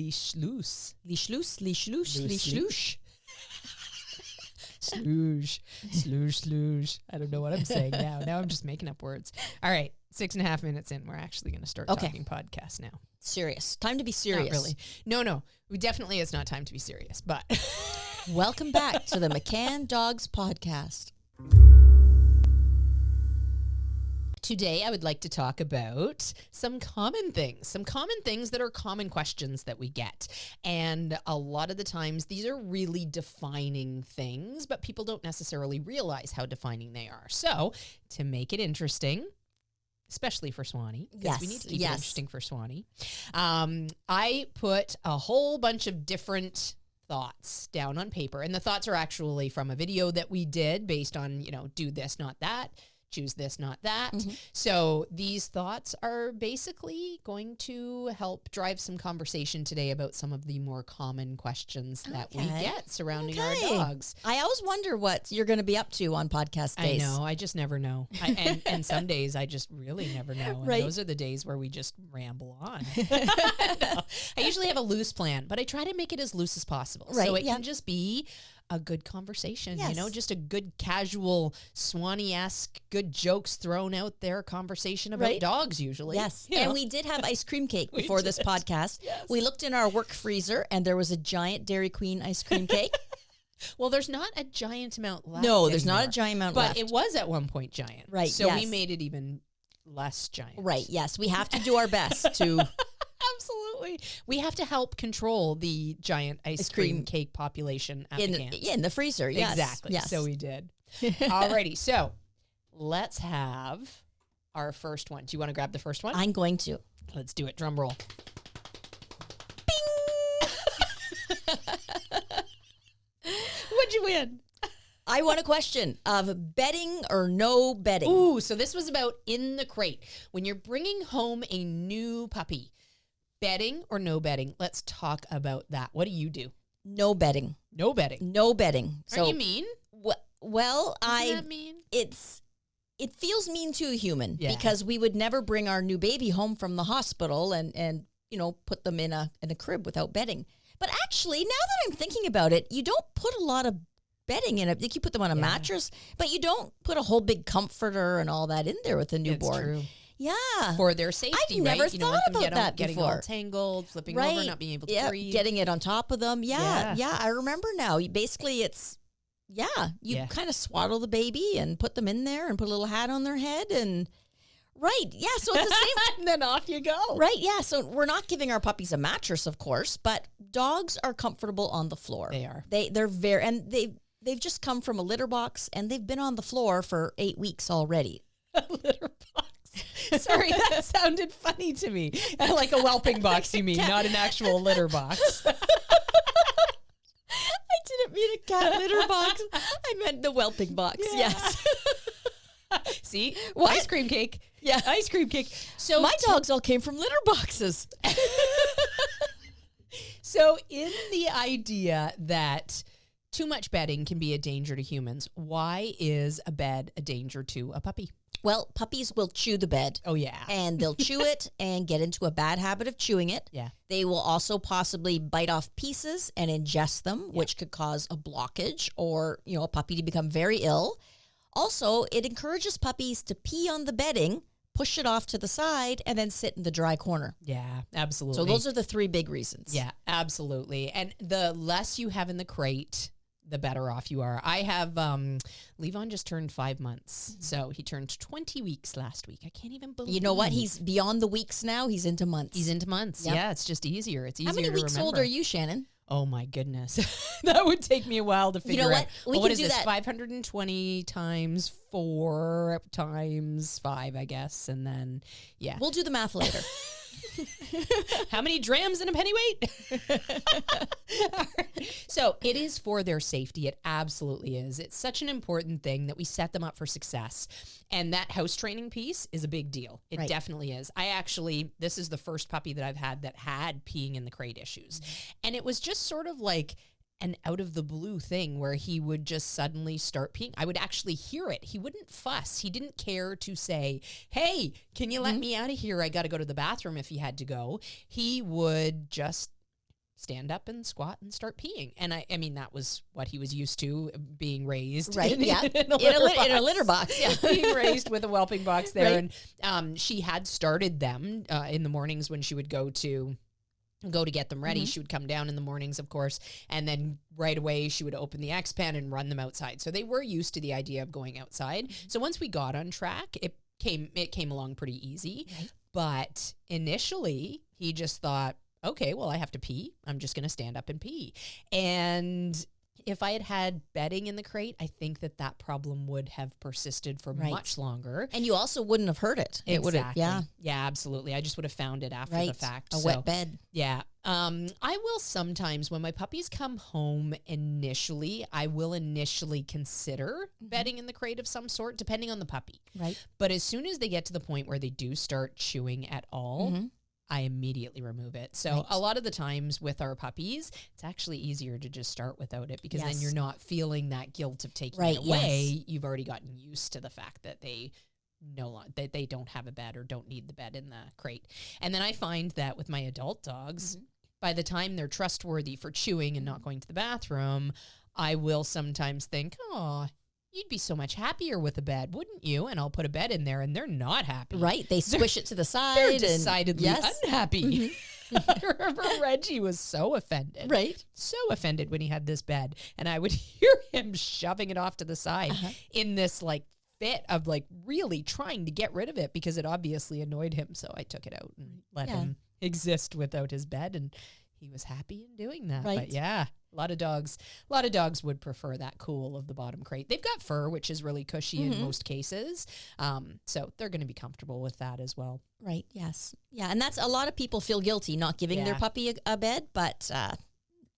leash loose. Leash loose, leash loose, leash loose. Sloosh, sloosh, sloosh. I don't know what I'm saying now. Now I'm just making up words. All right, 6.5 minutes in, we're actually going to start talking podcast now. Serious. Time to be serious. Not really. No. We definitely is not time to be serious, but. Welcome back to the McCann Dogs Podcast. Today, I would like to talk about some common things that are common questions that we get. And a lot of the times, these are really defining things, but people don't necessarily realize how defining they are. So, to make it interesting, especially for Swanee, because we need to keep it interesting for Swanee, I put a whole bunch of different thoughts down on paper. And the thoughts are actually from a video that we did based on, do this, not that. Choose this, not that. Mm-hmm. So these thoughts are basically going to help drive some conversation today about some of the more common questions that we get surrounding our dogs. I always wonder what you're going to be up to on podcast days. I know. I just never know. And some days I just really never know. And those are the days where we just ramble on. No, I usually have a loose plan, but I try to make it as loose as possible. Right. So it can just be a good conversation, just a good casual Swanee-esque, good jokes thrown out there conversation about dogs usually. Yes. And we did have ice cream cake before this podcast. Yes. We looked in our work freezer and there was a giant Dairy Queen ice cream cake. Well, there's not a giant amount left. No, there's not a giant amount left. But it was at one point giant. Right. So we made it even less giant. Right. Yes. We have to do our best to... Absolutely. We have to help control the giant ice cream cake population at the camp. In the freezer, yes. Exactly. Yes. So we did. Alrighty. So let's have our first one. Do you want to grab the first one? I'm going to. Let's do it. Drum roll. Bing! What'd you win? I won a question of bedding or no bedding. Ooh, so this was about in the crate. When you're bringing home a new puppy, bedding or no bedding? Let's talk about that. What do you do? No bedding. No bedding. No bedding. So, are you mean? Well, Doesn't that mean? It feels mean to a human because we would never bring our new baby home from the hospital and put them in a crib without bedding. But actually, now that I'm thinking about it, you don't put a lot of bedding in it. Like you put them on a mattress, but you don't put a whole big comforter and all that in there with a newborn. It's true. Yeah. For their safety, I've never thought about that getting before. All tangled, flipping over, not being able to breathe. Getting it on top of them. Yeah. I remember now. Basically, it's, you kind of swaddle the baby and put them in there and put a little hat on their head and, so it's the same. And then off you go. Right, yeah. So we're not giving our puppies a mattress, of course, but dogs are comfortable on the floor. They are. They're very, and they've just come from a litter box and they've been on the floor for 8 weeks already. A litter box. Sorry, that sounded funny to me. Like a whelping box, you mean, not an actual litter box. I didn't mean a cat litter box. I meant the whelping box, yes. See? What? Ice cream cake. Yeah. Ice cream cake. So my dogs all came from litter boxes. So in the idea that too much bedding can be a danger to humans, why is a bed a danger to a puppy? Well, puppies will chew the bed. Oh, yeah. And they'll chew it and get into a bad habit of chewing it. Yeah. They will also possibly bite off pieces and ingest them, which could cause a blockage or, a puppy to become very ill. Also, it encourages puppies to pee on the bedding, push it off to the side, and then sit in the dry corner. Yeah, absolutely. So those are the 3 big reasons. Yeah, absolutely. And the less you have in the crate, the better off you are. I have, Levon just turned 5 months. Mm-hmm. So he turned 20 weeks last week. I can't even believe. You know what? He's beyond the weeks now. He's into months. He's into months. Yep. Yeah, it's just easier. It's easier to remember. How many weeks old are you, Shannon? Oh, my goodness. That would take me a while to figure out. What is this? 520 times 4 times 5, I guess. And then, We'll do the math later. How many drams in a pennyweight? So it is for their safety. It absolutely is. It's such an important thing that we set them up for success. And that house training piece is a big deal. It definitely is. This is the first puppy that I've had that had peeing in the crate issues. And it was just sort of like an out of the blue thing where he would just suddenly start peeing. I would actually hear it. He wouldn't fuss. He didn't care to say, hey, can you let me out of here? I got to go to the bathroom if he had to go. He would just stand up and squat and start peeing. And I mean, that was what he was used to, being raised. Right, in, yeah. in a litter box, yeah. being raised with a whelping box there. Right. And she had started them in the mornings when she would go to get them ready. She would come down in the mornings, of course, and then right away she would open the X-Pen and run them outside. So they were used to the idea of going outside. So once we got on track, it came along pretty easy. Right. But initially he just thought, okay, well, I have to pee. I'm just going to stand up and pee. And if I had had bedding in the crate, I think that problem would have persisted for much longer. And you also wouldn't have heard it. It would have, yeah. Yeah, absolutely. I just would have found it after the fact. A wet bed. Yeah. I will sometimes, when my puppies come home initially, I will initially consider bedding in the crate of some sort, depending on the puppy. Right. But as soon as they get to the point where they do start chewing at all, I immediately remove it. So a lot of the times with our puppies, it's actually easier to just start without it, because then you're not feeling that guilt of taking it away. Yes. You've already gotten used to the fact that they they don't have a bed or don't need the bed in the crate. And then I find that with my adult dogs, by the time they're trustworthy for chewing and not going to the bathroom, I will sometimes think, oh, you'd be so much happier with a bed, wouldn't you? And I'll put a bed in there, and they're not happy. Right. They squish it to the side. They're decidedly and, unhappy. I remember Reggie was so offended. Right. So offended when he had this bed. And I would hear him shoving it off to the side in this like fit of like really trying to get rid of it, because it obviously annoyed him. So I took it out and let him exist without his bed, and he was happy in doing that. Right. But yeah, a lot of dogs would prefer that cool of the bottom crate. They've got fur, which is really cushy in most cases. So they're going to be comfortable with that as well. Right. Yes. Yeah. And that's, a lot of people feel guilty not giving their puppy a bed, but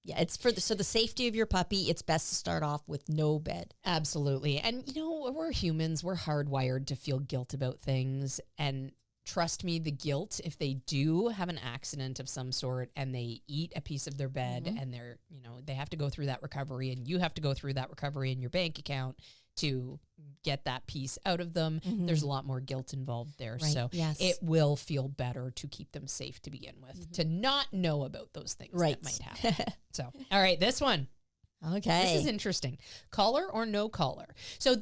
it's for the safety of your puppy, it's best to start off with no bed. Absolutely. And we're humans, we're hardwired to feel guilt about things. And trust me, the guilt, if they do have an accident of some sort and they eat a piece of their bed and they're, they have to go through that recovery, and you have to go through that recovery in your bank account to get that piece out of them. There's a lot more guilt involved there. Right. So it will feel better to keep them safe to begin with, to not know about those things that might happen. So, all right, this one. Okay. This is interesting. Collar or no collar? So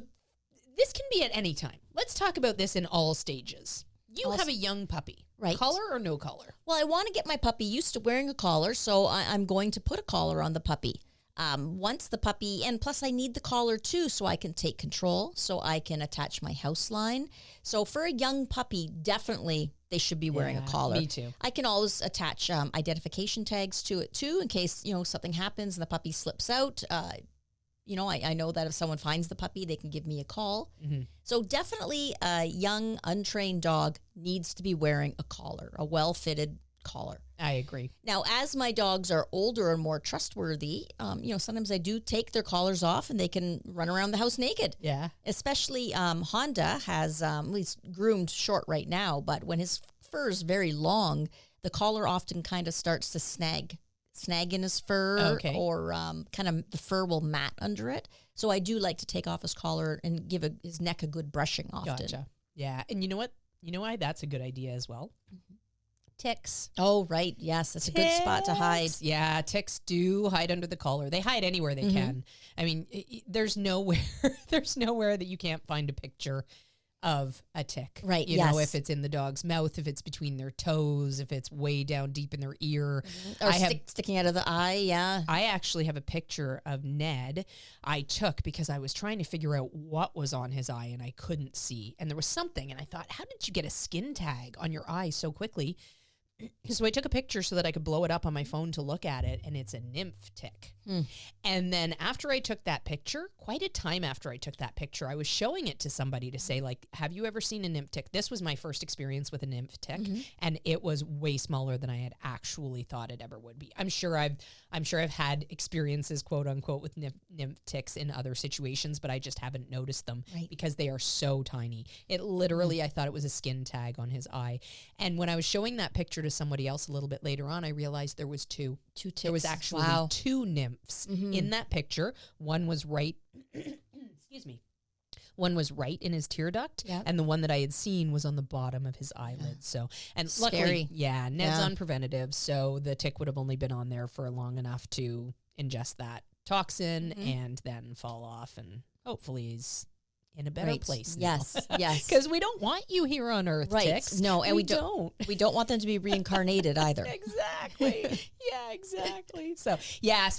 this can be at any time. Let's talk about this in all stages. You have a young puppy. Right. Collar or no collar? Well, I want to get my puppy used to wearing a collar, so I'm going to put a collar on the puppy. Once the puppy, and plus I need the collar too, so I can take control, so I can attach my house line. So for a young puppy, definitely they should be wearing a collar. Me too. I can always attach identification tags to it too, in case, something happens and the puppy slips out. I know that if someone finds the puppy, they can give me a call. So definitely a young, untrained dog needs to be wearing a collar, a well-fitted collar. I agree. Now, as my dogs are older and more trustworthy, sometimes I do take their collars off and they can run around the house naked. Yeah. Especially Honda has, he's groomed short right now, but when his fur is very long, the collar often kind of starts to snag in his fur, or kind of the fur will mat under it. So I do like to take off his collar and give his neck a good brushing often. Gotcha. Yeah. And you know what? You know why that's a good idea as well? Ticks. Oh, right. Yes, that's a good spot to hide. Yeah, ticks do hide under the collar. They hide anywhere they can. I mean, there's nowhere that you can't find a picture of a tick. Right, You know, if it's in the dog's mouth, if it's between their toes, if it's way down deep in their ear. Or sticking out of the eye, yeah. I actually have a picture of Ned I took because I was trying to figure out what was on his eye and I couldn't see. And there was something, and I thought, how did you get a skin tag on your eye so quickly? So I took a picture so that I could blow it up on my phone to look at it, and it's a nymph tick. And then after I took that picture, quite a time after I took that picture, I was showing it to somebody to say, like, have you ever seen a nymph tick? This was my first experience with a nymph tick, and it was way smaller than I had actually thought it ever would be. I'm sure I've had experiences, quote unquote, with nymph ticks in other situations, but I just haven't noticed them because they are so tiny. It literally, I thought it was a skin tag on his eye. And when I was showing that picture to somebody else a little bit later on, I realized there was two ticks. There was actually two nymphs in that picture. One was right, excuse me. One was right in his tear duct, Yeah. and the one that I had seen was on the bottom of his eyelid. So, and luckily, Scary. yeah, Ned's on preventative, so the tick would have only been on there for long enough to ingest that toxin and then fall off, and hopefully he's in a better place now. Yes. Because we don't want you here on Earth, ticks. No, and we don't. We don't want them to be reincarnated either. Exactly. Yeah, exactly. So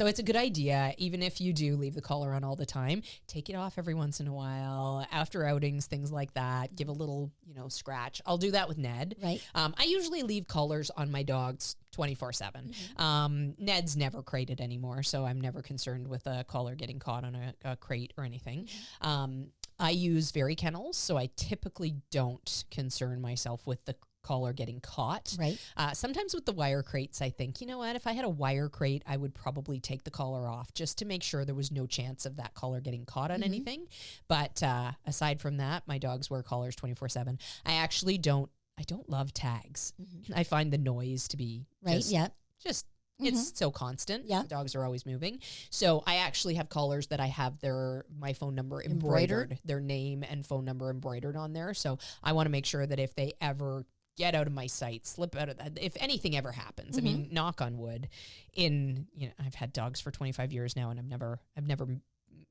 it's a good idea. Even if you do leave the collar on all the time, take it off every once in a while. After outings, things like that, give a little, scratch. I'll do that with Ned. Right. I usually leave collars on my dogs 24/7. Ned's never crated anymore, so I'm never concerned with a collar getting caught on a crate or anything. I use Very Kennels, so I typically don't concern myself with the collar getting caught. Right. Sometimes with the wire crates, I think, you know what, if I had a wire crate, I would probably take the collar off just to make sure there was no chance of that collar getting caught on anything. But aside from that, my dogs wear collars 24/7. I don't love tags. I find the noise to be it's so constant. Yeah. The dogs are always moving. So I actually have collars that I have my phone number embroidered, their name and phone number embroidered on there. So I want to make sure that if they ever get out of my sight, slip out of that, if anything ever happens, I mean, knock on wood, I've had dogs for 25 years now, and I've never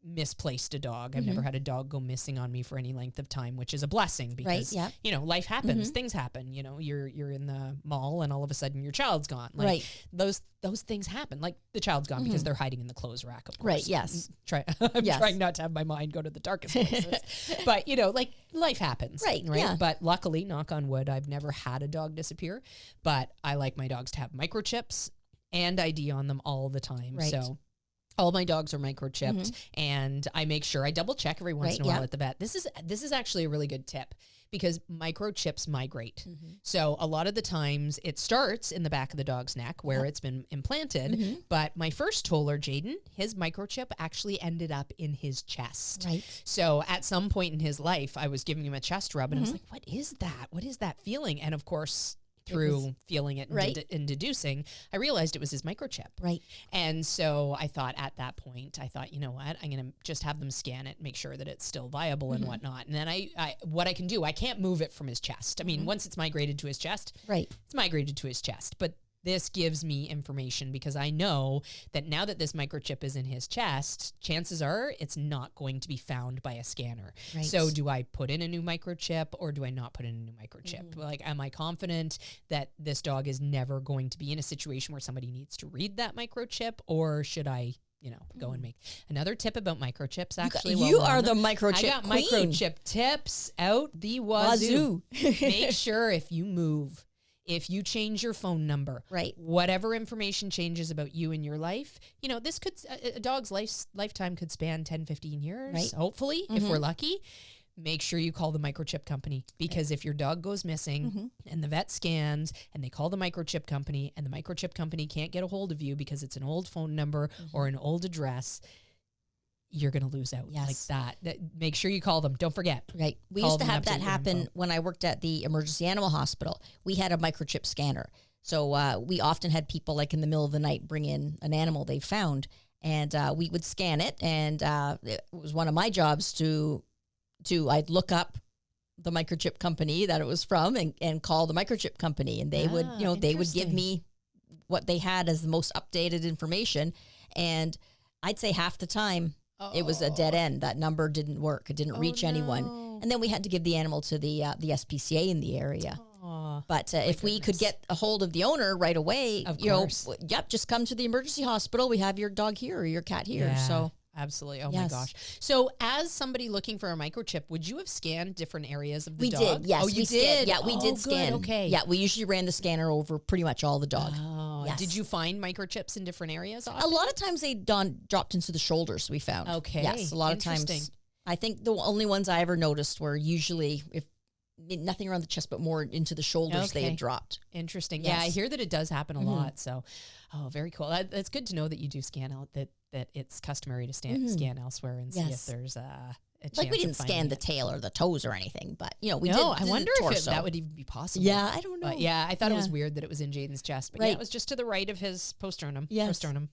misplaced a dog. I've never had a dog go missing on me for any length of time, which is a blessing because, life happens, things happen, you're in the mall and all of a sudden your child's gone. Like those things happen. Like the child's gone because they're hiding in the clothes rack, of course. Right. Yes. I'm trying not to have my mind go to the darkest places, but life happens. Right. Yeah. But luckily, knock on wood, I've never had a dog disappear, but I like my dogs to have microchips and ID on them all the time. Right. So all my dogs are microchipped, and I make sure I double check every once in a while at the vet. This is actually a really good tip because microchips migrate. So a lot of the times it starts in the back of the dog's neck where it's been implanted. But my first toller, Jaden, his microchip actually ended up in his chest. Right. So at some point in his life, I was giving him a chest rub, and I was like, "What is that? What is that feeling?" And of course, through feeling it and deducing, I realized it was his microchip. Right. And so I thought at that point, you know what, I'm going to just have them scan it, make sure that it's still viable and whatnot. And then what I can do, I can't move it from his chest. I mean, once it's migrated to his chest, it's migrated to his chest. But this gives me information because I know that now that this microchip is in his chest, chances are it's not going to be found by a scanner. Right. So do I put in a new microchip or do I not put in a new microchip? Like, am I confident that this dog is never going to be in a situation where somebody needs to read that microchip, or should I go and make another tip about microchips? Actually, you are the microchip I got queen. Microchip tips out the wazoo. Make sure if you move, if you change your phone number, whatever information changes about you in your life, this could, a dog's lifetime could span 10, 15 years, hopefully, if we're lucky. Make sure you call the microchip company, because if your dog goes missing and the vet scans and they call the microchip company and the microchip company can't get a hold of you because it's an old phone number or an old address, you're going to lose out like that. Make sure you call them. Don't forget. Right. We used to have that happen when I worked at the emergency animal hospital. We had a microchip scanner. So we often had people like in the middle of the night bring in an animal they found, and we would scan it. And it was one of my jobs I'd look up the microchip company that it was from and call the microchip company. And they would, they would give me what they had as the most updated information. And I'd say half the time, it was a dead end. That number didn't work. It didn't reach anyone. And then we had to give the animal to the SPCA in the area. But if we could get a hold of the owner right away, just come to the emergency hospital. We have your dog here or your cat here. Yeah. So absolutely. Oh my gosh. So as somebody looking for a microchip, would you have scanned different areas of the dog? We did. Yes. Oh, you did? Yeah, we did scan. Good. Okay. Yeah, we usually ran the scanner over pretty much all the dog. Oh, yes. Did you find microchips in different areas often? A lot of times they dropped into the shoulders, we found. Okay. Yes, a lot of times. I think the only ones I ever noticed were usually if nothing around the chest, but more into the shoulders they had dropped. Interesting. Yes. Yeah, I hear that it does happen a lot. So, very cool. That's good to know that you do scan out, that it's customary to scan elsewhere and see if there's a chance Like we didn't of scan finding the it. tail or the toes or anything, but you know, we No, did. I wonder if torso. that would even be possible. Yeah, I don't know. But yeah, I thought it was Yeah. weird that it was in Jaden's chest, but yeah, Right. it was just to the right of his posternum. Yes. Prosternum.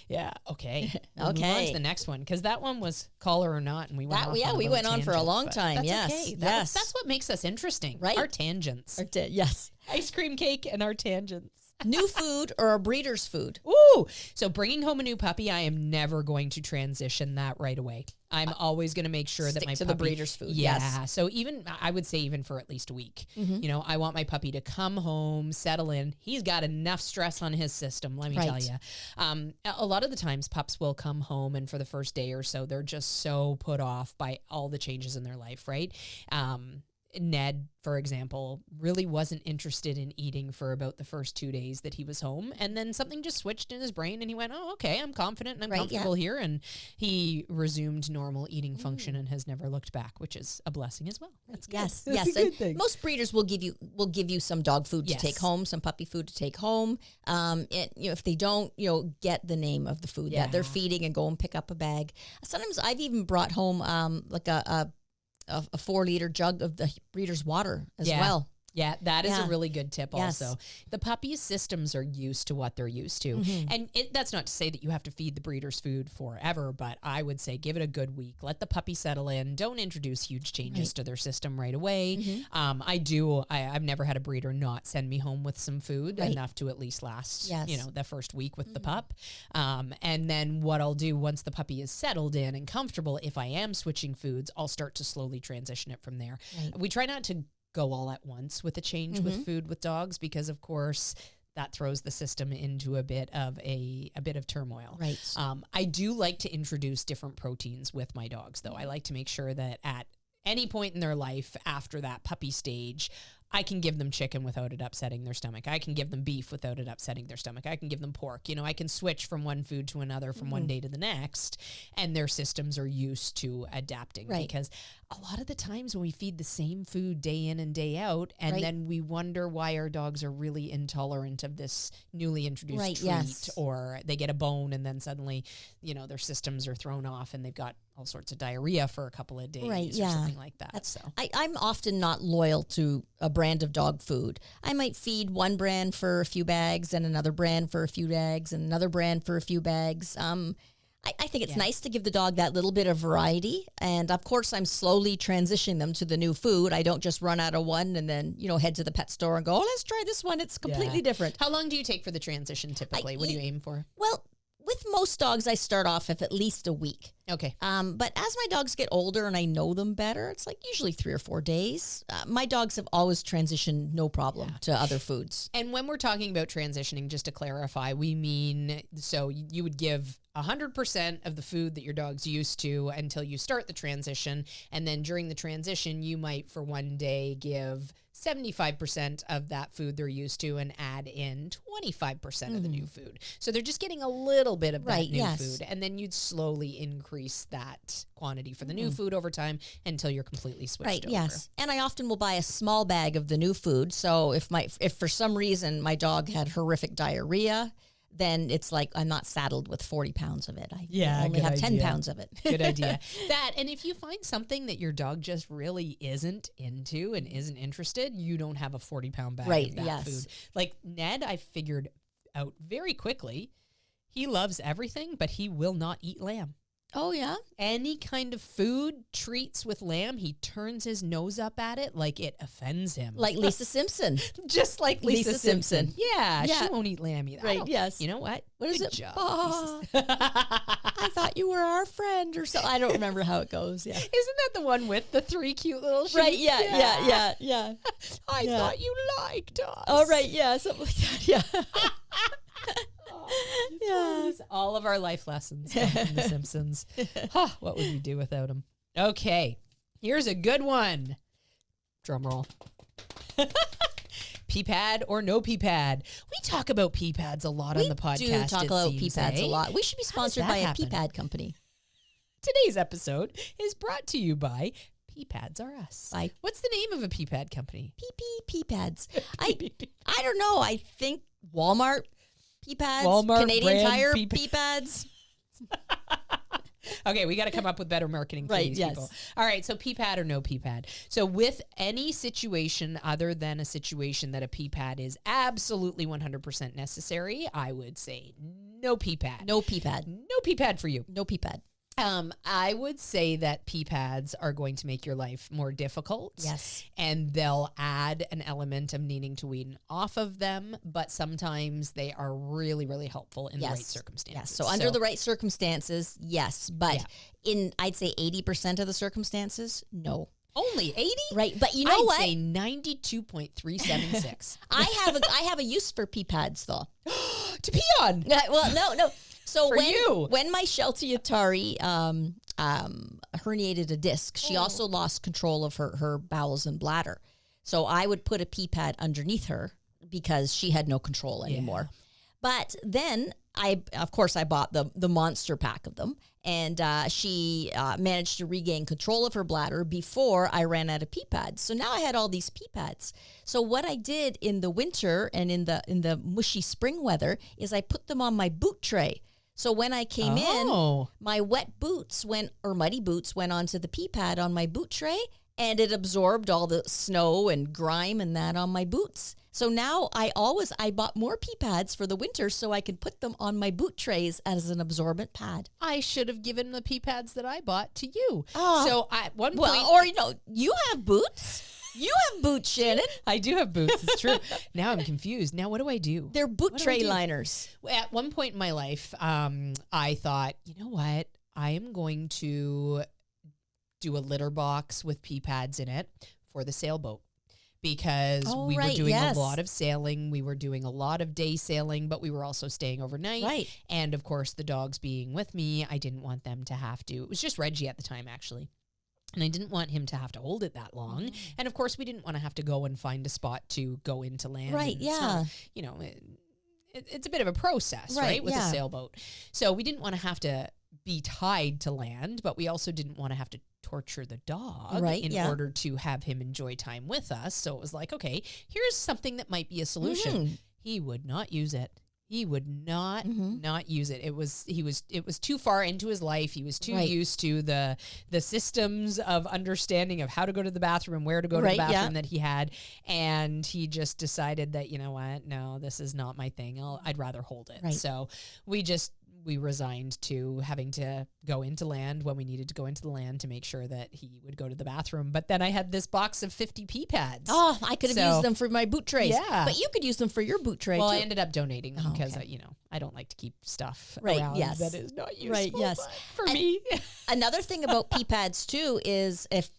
Yeah. Okay. We'll move on Okay. to the next one because that one was collar or not, and we went. That- off yeah, on a we little went on for a tangent, long but time, That's yes, okay. yes. That's what makes us interesting. Right. Our tangents. Yes. Ice cream cake and our tangents. New food or a breeder's food? Ooh, so bringing home a new puppy, I am never going to transition that right away. I'm always going to make sure that Stick my to puppy, the breeder's food, Yeah. yes. So even I would say even for at least a week, Mm-hmm. you know, I want my puppy to come home, settle in. He's got enough stress on his system. Let me tell Right. you. A lot of the times pups will come home and for the first day or so, they're just so put off by all the changes in their life. Right. Ned, for example, really wasn't interested in eating for about the first 2 days that he was home. And then something just switched in his brain and he went, oh, okay, I'm confident and I'm Right, comfortable here. And he resumed normal eating function and has never looked back, which is a blessing as well. That's good. Yes, That's yes. a good And thing. most breeders will give you some dog food Yes. to take home, some puppy food to take home. If they don't, get the name of the food that they're Yeah. feeding and go and pick up a bag. Sometimes I've even brought home like a 4-liter jug of the breeder's water as Yeah. well. Yeah, that is a Yeah. really good tip Yes. also. The puppy's systems are used to what they're used to. Mm-hmm. And that's not to say that you have to feed the breeder's food forever, but I would say give it a good week. Let the puppy settle in. Don't introduce huge changes to their system right away. Mm-hmm. I've never had a breeder not send me home with some food Right. enough to at least last, Yes. the first week with the pup. And then what I'll do once the puppy is settled in and comfortable, if I am switching foods, I'll start to slowly transition it from there. Right. We try not to go all at once with a change with food with dogs because of course that throws the system into a bit of turmoil. Right. I do like to introduce different proteins with my dogs though. I like to make sure that at any point in their life after that puppy stage, I can give them chicken without it upsetting their stomach. I can give them beef without it upsetting their stomach. I can give them pork. I can switch from one food to another from one day to the next, and their systems are used to adapting. Right. Because a lot of the times when we feed the same food day in and day out, and Right. then we wonder why our dogs are really intolerant of this newly introduced Right, treat, yes. or they get a bone and then suddenly, their systems are thrown off and they've got all sorts of diarrhea for a couple of days Right, or yeah. something like that. That's, So I'm often not loyal to a brand of dog food. I might feed one brand for a few bags and another brand for a few bags and another brand for a few bags. I think it's nice to give the dog that little bit of variety. And of course, I'm slowly transitioning them to the new food. I don't just run out of one and then, head to the pet store and go, oh, let's try this one. It's completely Yeah. different. How long do you take for the transition typically? What do you aim for? Well, with most dogs, I start off at least a week. Okay. But as my dogs get older and I know them better, it's like usually 3 or 4 days. My dogs have always transitioned no problem to other foods. And when we're talking about transitioning, just to clarify, we mean, so you would give 100% of the food that your dog's used to until you start the transition. And then during the transition, you might for one day give 75% of that food they're used to and add in 25% of the new food. So they're just getting a little bit of that Right, new yes. food. And then you'd slowly increase that quantity for the new food over time until you're completely switched Right, over. yes. And I often will buy a small bag of the new food. So if for some reason my dog had horrific diarrhea, then it's like I'm not saddled with 40 pounds of it. I only good have 10 idea. pounds of it. Good idea. And if you find something that your dog just really isn't into and isn't interested, you don't have a 40-pound bag Right, of that yes. food. Like Ned, I figured out very quickly, he loves everything, but he will not eat lamb. Oh, yeah? Any kind of food, treats with lamb, he turns his nose up at it like it offends him. Like Lisa Simpson. Just like Lisa Lisa Simpson. Simpson. Yeah, Yeah. she won't eat lamb either. I Right, don't- yes. You know what? What is Good it? job, Ah, Lisa. I thought you were our friend or so. I don't remember how it goes. Yeah. Isn't that the one with the 3 cute little sheep? Right, yeah. I Yeah. thought you liked us. Oh, right, yeah, something like that, yeah. Yeah. All of our life lessons come from The Simpsons. Huh, what would we do without them? Okay, here's a good one. Drum roll. Pee pad or no pee pad? We talk about pee pads a lot on the podcast. We do talk it about pee seems, pads eh? a lot. We should be How does sponsored that by a happen? pee pad company. Today's episode is brought to you by Pee Pads Are Us. By What's the name of a pee pad company? pee pads. I don't know. I think Walmart pee pads, Walmart Canadian brand Tire pee pee pads. Okay, we got to come up with better marketing for these people. All right, so pee pad or no pee pad. So with any situation other than a situation that a pee pad is absolutely 100% necessary, I would say no pee pad. No pee pad. No pee pad for you. No pee pad. I would say that pee pads are going to make your life more difficult. Yes. And they'll add an element of needing to wean off of them, but sometimes they are really, really helpful in the right circumstances. Yes. So under the right circumstances, yes. But in, I'd say 80% of the circumstances, no. Only 80? Right. But you know what? I'd say 92.376. I have a use for pee pads, though. To pee on. Well, no. So For when my Sheltie Atari herniated a disc, she also lost control of her bowels and bladder. So I would put a pee pad underneath her because she had no control anymore. But then I bought the monster pack of them, and she managed to regain control of her bladder before I ran out of pee pads. So now I had all these pee pads. So what I did in the winter and in the mushy spring weather is I put them on my boot tray. So when I came in, my wet boots muddy boots went onto the pee pad on my boot tray, and it absorbed all the snow and grime and that on my boots. So now I bought more pee pads for the winter so I could put them on my boot trays as an absorbent pad. I should have given the pee pads that I bought to you. So at one point... you have boots. You have boots, Shannon. I do have boots. It's true. Now I'm confused. Now what do I do? They're boot tray liners. At one point in my life, I thought, you know what? I am going to do a litter box with pee pads in it for the sailboat. Because we were doing a lot of sailing. We were doing a lot of day sailing, but we were also staying overnight. Right. And of course, the dogs being with me, I didn't want them to have to. It was just Reggie at the time, actually. And I didn't want him to have to hold it that long. Mm-hmm. And of course, we didn't want to have to go and find a spot to go into land. Right, and it's a bit of a process, right, with a sailboat. So we didn't want to have to be tied to land, but we also didn't want to have to torture the dog in order to have him enjoy time with us. So it was like, okay, here's something that might be a solution. Mm-hmm. He would not use it. He would not use it. It was too far into his life. He was too used to the systems of understanding of how to go to the bathroom and where to go to the bathroom that he had, and he just decided that, you know what, no, this is not my thing. I'd rather hold it. Right. So we resigned to having to go into land when we needed to go into the land to make sure that he would go to the bathroom. But then I had this box of 50 pee pads. Oh, I could have used them for my boot trays. Yeah. But you could use them for your boot tray, too. I ended up donating them because, I don't like to keep stuff around that is not useful. Right, yes. For me. Another thing about pee pads, too, is if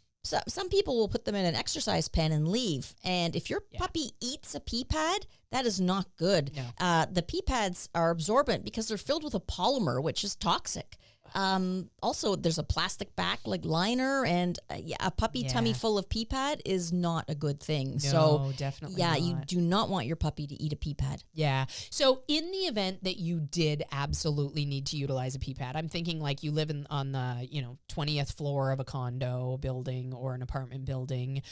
some people will put them in an exercise pen and leave. And if your puppy eats a pee pad, that is not good. No. The pee pads are absorbent because they're filled with a polymer, which is toxic. Also, there's a plastic back liner, and a puppy tummy full of pee pad is not a good thing. No, so definitely not. You do not want your puppy to eat a pee pad. Yeah. So in the event that you did absolutely need to utilize a pee pad, I'm thinking like you live on the 20th floor of a condo building or an apartment building,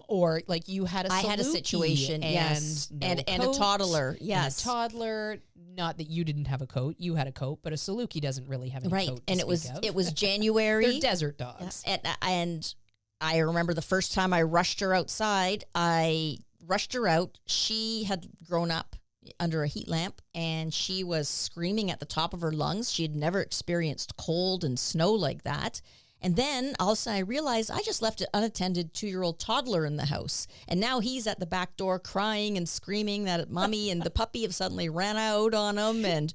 or like you had I had a situation, and a toddler, and a toddler. Not that you didn't have a coat, you had a coat, but a Saluki doesn't really have any coat. And it was January. They're desert dogs. And I remember the first time I rushed her outside, I rushed her out. She had grown up under a heat lamp, and she was screaming at the top of her lungs. She had never experienced cold and snow like that. And then all of a sudden I realized I just left an unattended 2-year-old toddler in the house. And now he's at the back door crying and screaming that at mommy, and the puppy have suddenly ran out on him. And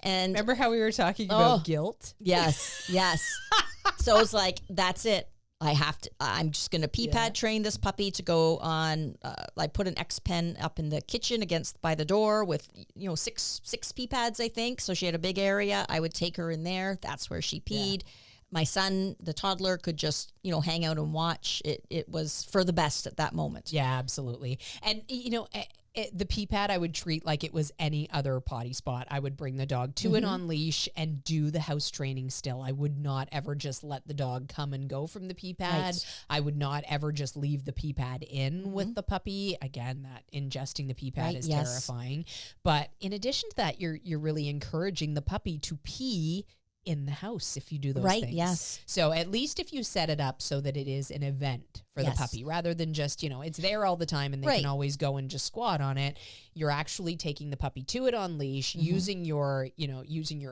remember how we were talking about guilt? Yes. So it's like, that's it. I'm just going to pee pad train this puppy to go on. I put an X pen up in the kitchen by the door with, 6 pee pads, I think. So she had a big area. I would take her in there. That's where she peed. Yeah. My son, the toddler, could just, hang out and watch. It was for the best at that moment. Yeah, absolutely. And, the pee pad I would treat like it was any other potty spot. I would bring the dog to it on leash and do the house training still. I would not ever just let the dog come and go from the pee pad. Right. I would not ever just leave the pee pad in with the puppy. Again, that ingesting the pee pad is terrifying. But in addition to that, you're really encouraging the puppy to pee in the house if you do those Right, things. yes. So at least if you set it up so that it is an event for the puppy, rather than just, it's there all the time and they can always go and just squat on it, you're actually taking the puppy to it on leash, using your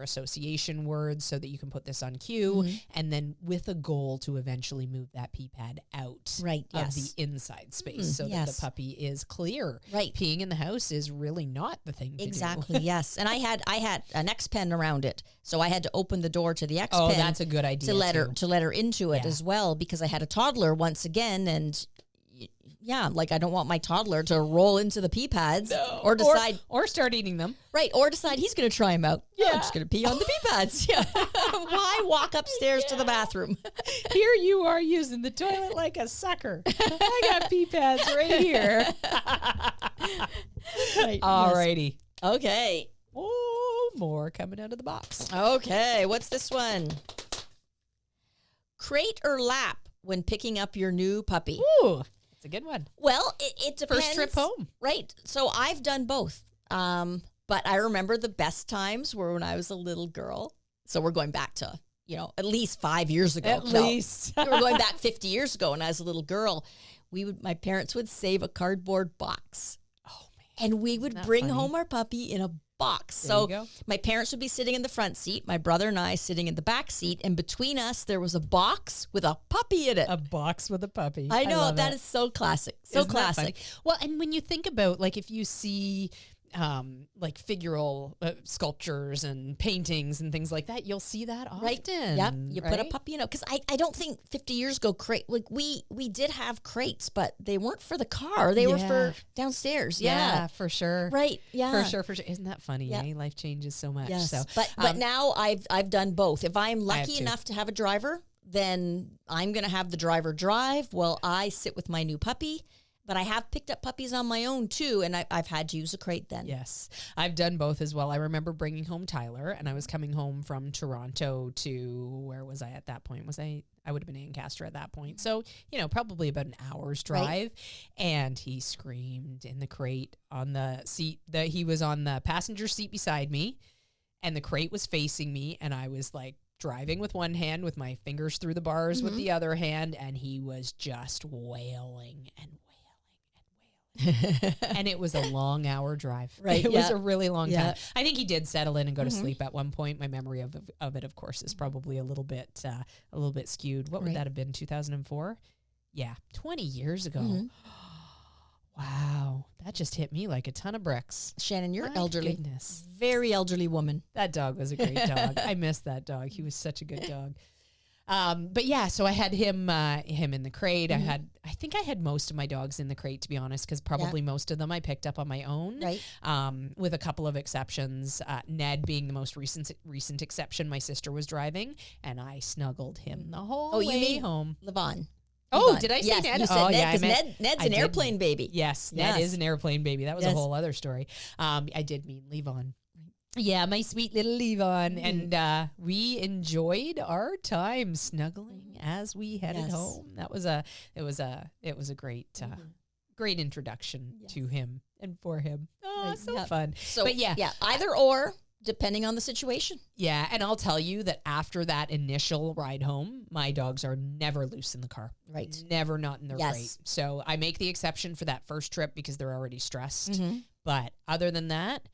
association words so that you can put this on cue, and then with a goal to eventually move that pee pad out of the inside space so that the puppy is clear. Right. Peeing in the house is really not the thing to Exactly, do. yes. And I had an X pen around it, so I had to open the door to the X pen. Oh, that's a good idea to let her into it as well, because I had a toddler once again, and like I don't want my toddler to roll into the pee pads or decide or start eating them. Right, or decide he's going to try them out. Yeah. I'm just going to pee on the pee pads. Yeah. Why walk upstairs to the bathroom? Here you are using the toilet like a sucker. I got pee pads right here. Right, Alrighty. yes. Okay. Oh, more coming out of the box. Okay, what's this one? Crate or lap when picking up your new puppy? Ooh, that's a good one. Well, it depends. First trip home. Right. So I've done both. But I remember the best times were when I was a little girl. So we're going back to, at least 5 years ago. At least. We're going back 50 years ago when I was a little girl. My parents would save a cardboard box. Oh, man. And we would bring home our puppy in a box. There you go. My parents would be sitting in the front seat, my brother and I sitting in the back seat, and between us there was a box with a puppy in it. A box with a puppy. I know, that is so classic. So Isn't that classic. fun? Well, and when you think about, like, if you see like figural sculptures and paintings and things like that, you'll see that often. Right. Yep. You put a puppy in it. Because I don't think 50 years ago, we did have crates, but they weren't for the car. They were for downstairs. Yeah, for sure. Right. Yeah. For sure. Isn't that funny? Eh? Life changes so much. Yes. So, but now I've done both. If I'm lucky enough to have a driver, then I'm going to have the driver drive while I sit with my new puppy. But I have picked up puppies on my own, too, and I've had to use a crate then. Yes, I've done both as well. I remember bringing home Tyler, and I was coming home from Toronto to, where was I at that point? I would have been in Ancaster at that point. So, probably about an hour's drive. Right. And he screamed in the crate on the seat. He was on the passenger seat beside me, and the crate was facing me, and I was like, driving with one hand with my fingers through the bars with the other hand, and he was just wailing and and it was a long hour drive. Right. It was a really long time. I think he did settle in and go to sleep at one point. My memory of it, of course, is probably a little bit skewed. What would that have been? 2004? Yeah, 20 years ago. Wow, that just hit me like a ton of bricks. Shannon, you're elderly. Goodness. Very elderly woman. That dog was a great dog. I miss that dog. He was such a good dog. But yeah, so I had him in the crate. I think I had most of my dogs in the crate, to be honest, because probably most of them I picked up on my own. Right. With a couple of exceptions, Ned being the most recent exception. My sister was driving, and I snuggled him the whole way home. Levon. Oh, did I say yes, Ned? You said Ned, because Ned's an airplane baby. Yes, Ned is an airplane baby. That was a whole other story. I did mean Levon. Yeah, my sweet little Levon. And we enjoyed our time snuggling as we headed home. It was a great great introduction to him and for him. Oh, so fun. So, but either or, depending on the situation. Yeah, and I'll tell you that after that initial ride home, my dogs are never loose in the car. Right. Never not in their crate. So I make the exception for that first trip because they're already stressed. But other than that,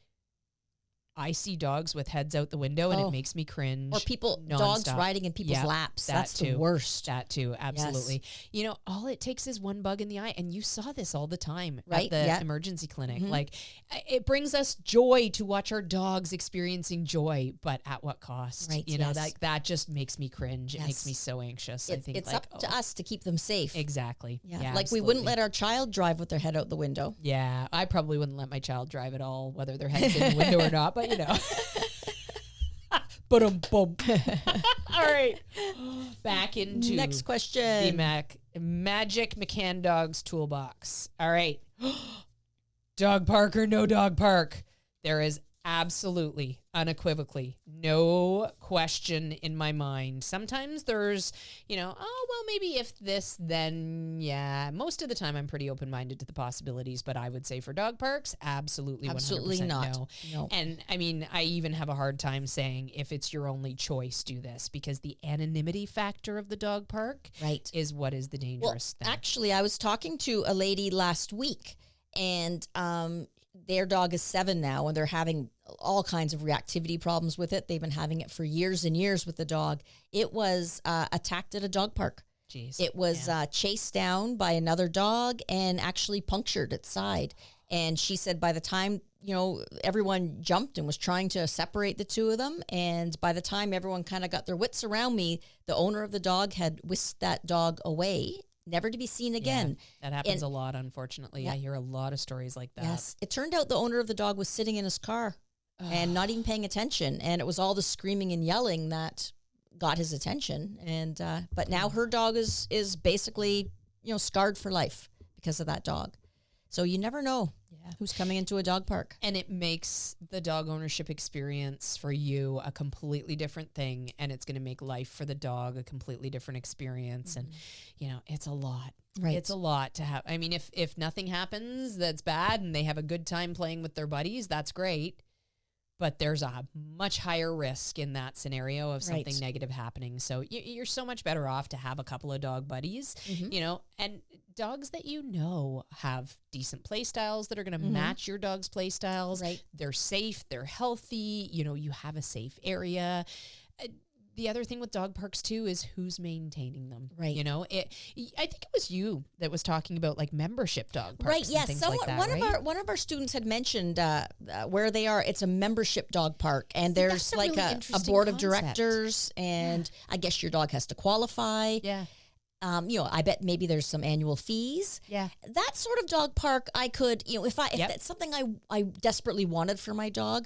I see dogs with heads out the window and it makes me cringe. Or dogs riding in people's laps. That's the worst. That too, absolutely. Yes. All it takes is one bug in the eye, and you saw this all the time at the emergency clinic. Like, it brings us joy to watch our dogs experiencing joy, but at what cost? Right, that just makes me cringe. It makes me so anxious. I think it's up to us to keep them safe. Exactly. Yeah, like absolutely. We wouldn't let our child drive with their head out the window. Yeah, I probably wouldn't let my child drive at all, whether their head's in the window or not, but All right. Back into next question. The Magic McCann Dogs Toolbox. All right. Dog park or no dog park? There is Absolutely, unequivocally, no question in my mind. Sometimes there's, oh, well, maybe if this, then yeah. Most of the time, I'm pretty open-minded to the possibilities, but I would say for dog parks, absolutely 100% not. no. No. And I mean, I even have a hard time saying if it's your only choice, do this, because the anonymity factor of the dog park is what is the dangerous thing. Actually, I was talking to a lady last week, and their dog is 7 now, and they're having all kinds of reactivity problems with it. They've been having it for years and years with the dog. It was attacked at a dog park. Jeez. It was chased down by another dog and actually punctured its side. And she said by the time, everyone jumped and was trying to separate the two of them, and by the time everyone kind of got their wits around me, the owner of the dog had whisked that dog away, never to be seen again. Yeah, that happens a lot, unfortunately. Yeah. I hear a lot of stories like that. Yes. It turned out the owner of the dog was sitting in his car and not even paying attention. And it was all the screaming and yelling that got his attention. And but now her dog is basically, scarred for life because of that dog. So you never know who's coming into a dog park. And it makes the dog ownership experience for you a completely different thing. And it's going to make life for the dog a completely different experience. And, it's a lot. Right. It's a lot to have. I mean, if nothing happens that's bad and they have a good time playing with their buddies, that's great. But there's a much higher risk in that scenario of something negative happening. So you're so much better off to have a couple of dog buddies, and dogs that have decent play styles that are going to match your dog's play styles. Right. They're safe, they're healthy, you have a safe area. The other thing with dog parks too is who's maintaining them. Right. I think it was you that was talking about like membership dog parks. Right. Yes. And things like that, One of our students had mentioned where they are. It's a membership dog park, and there's like really a board of concept. Directors, and I guess your dog has to qualify. Yeah. I bet maybe there's some annual fees. Yeah. That sort of dog park, I could, if that's something I desperately wanted for my dog,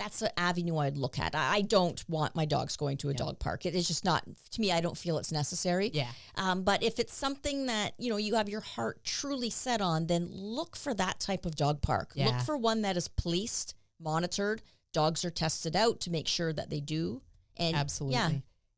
that's an avenue I'd look at. I don't want my dogs going to a dog park. It is just not, to me, I don't feel it's necessary. Yeah. But if it's something that, you have your heart truly set on, then look for that type of dog park. Yeah. Look for one that is policed, monitored. Dogs are tested out to make sure that they do. And absolutely. Yeah.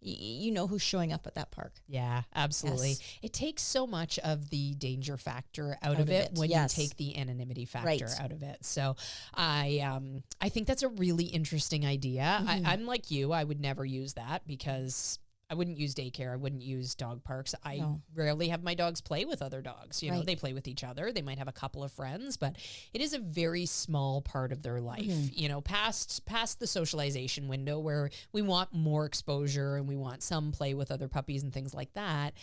You know who's showing up at that park. Yeah, absolutely. Yes. It takes so much of the danger factor out of it when you take the anonymity factor out of it. So I think that's a really interesting idea. I'm like you. I would never use that because I wouldn't use daycare. I wouldn't use dog parks. I rarely have my dogs play with other dogs. They play with each other. They might have a couple of friends, but it is a very small part of their life. Past the socialization window where we want more exposure and we want some play with other puppies and things like that.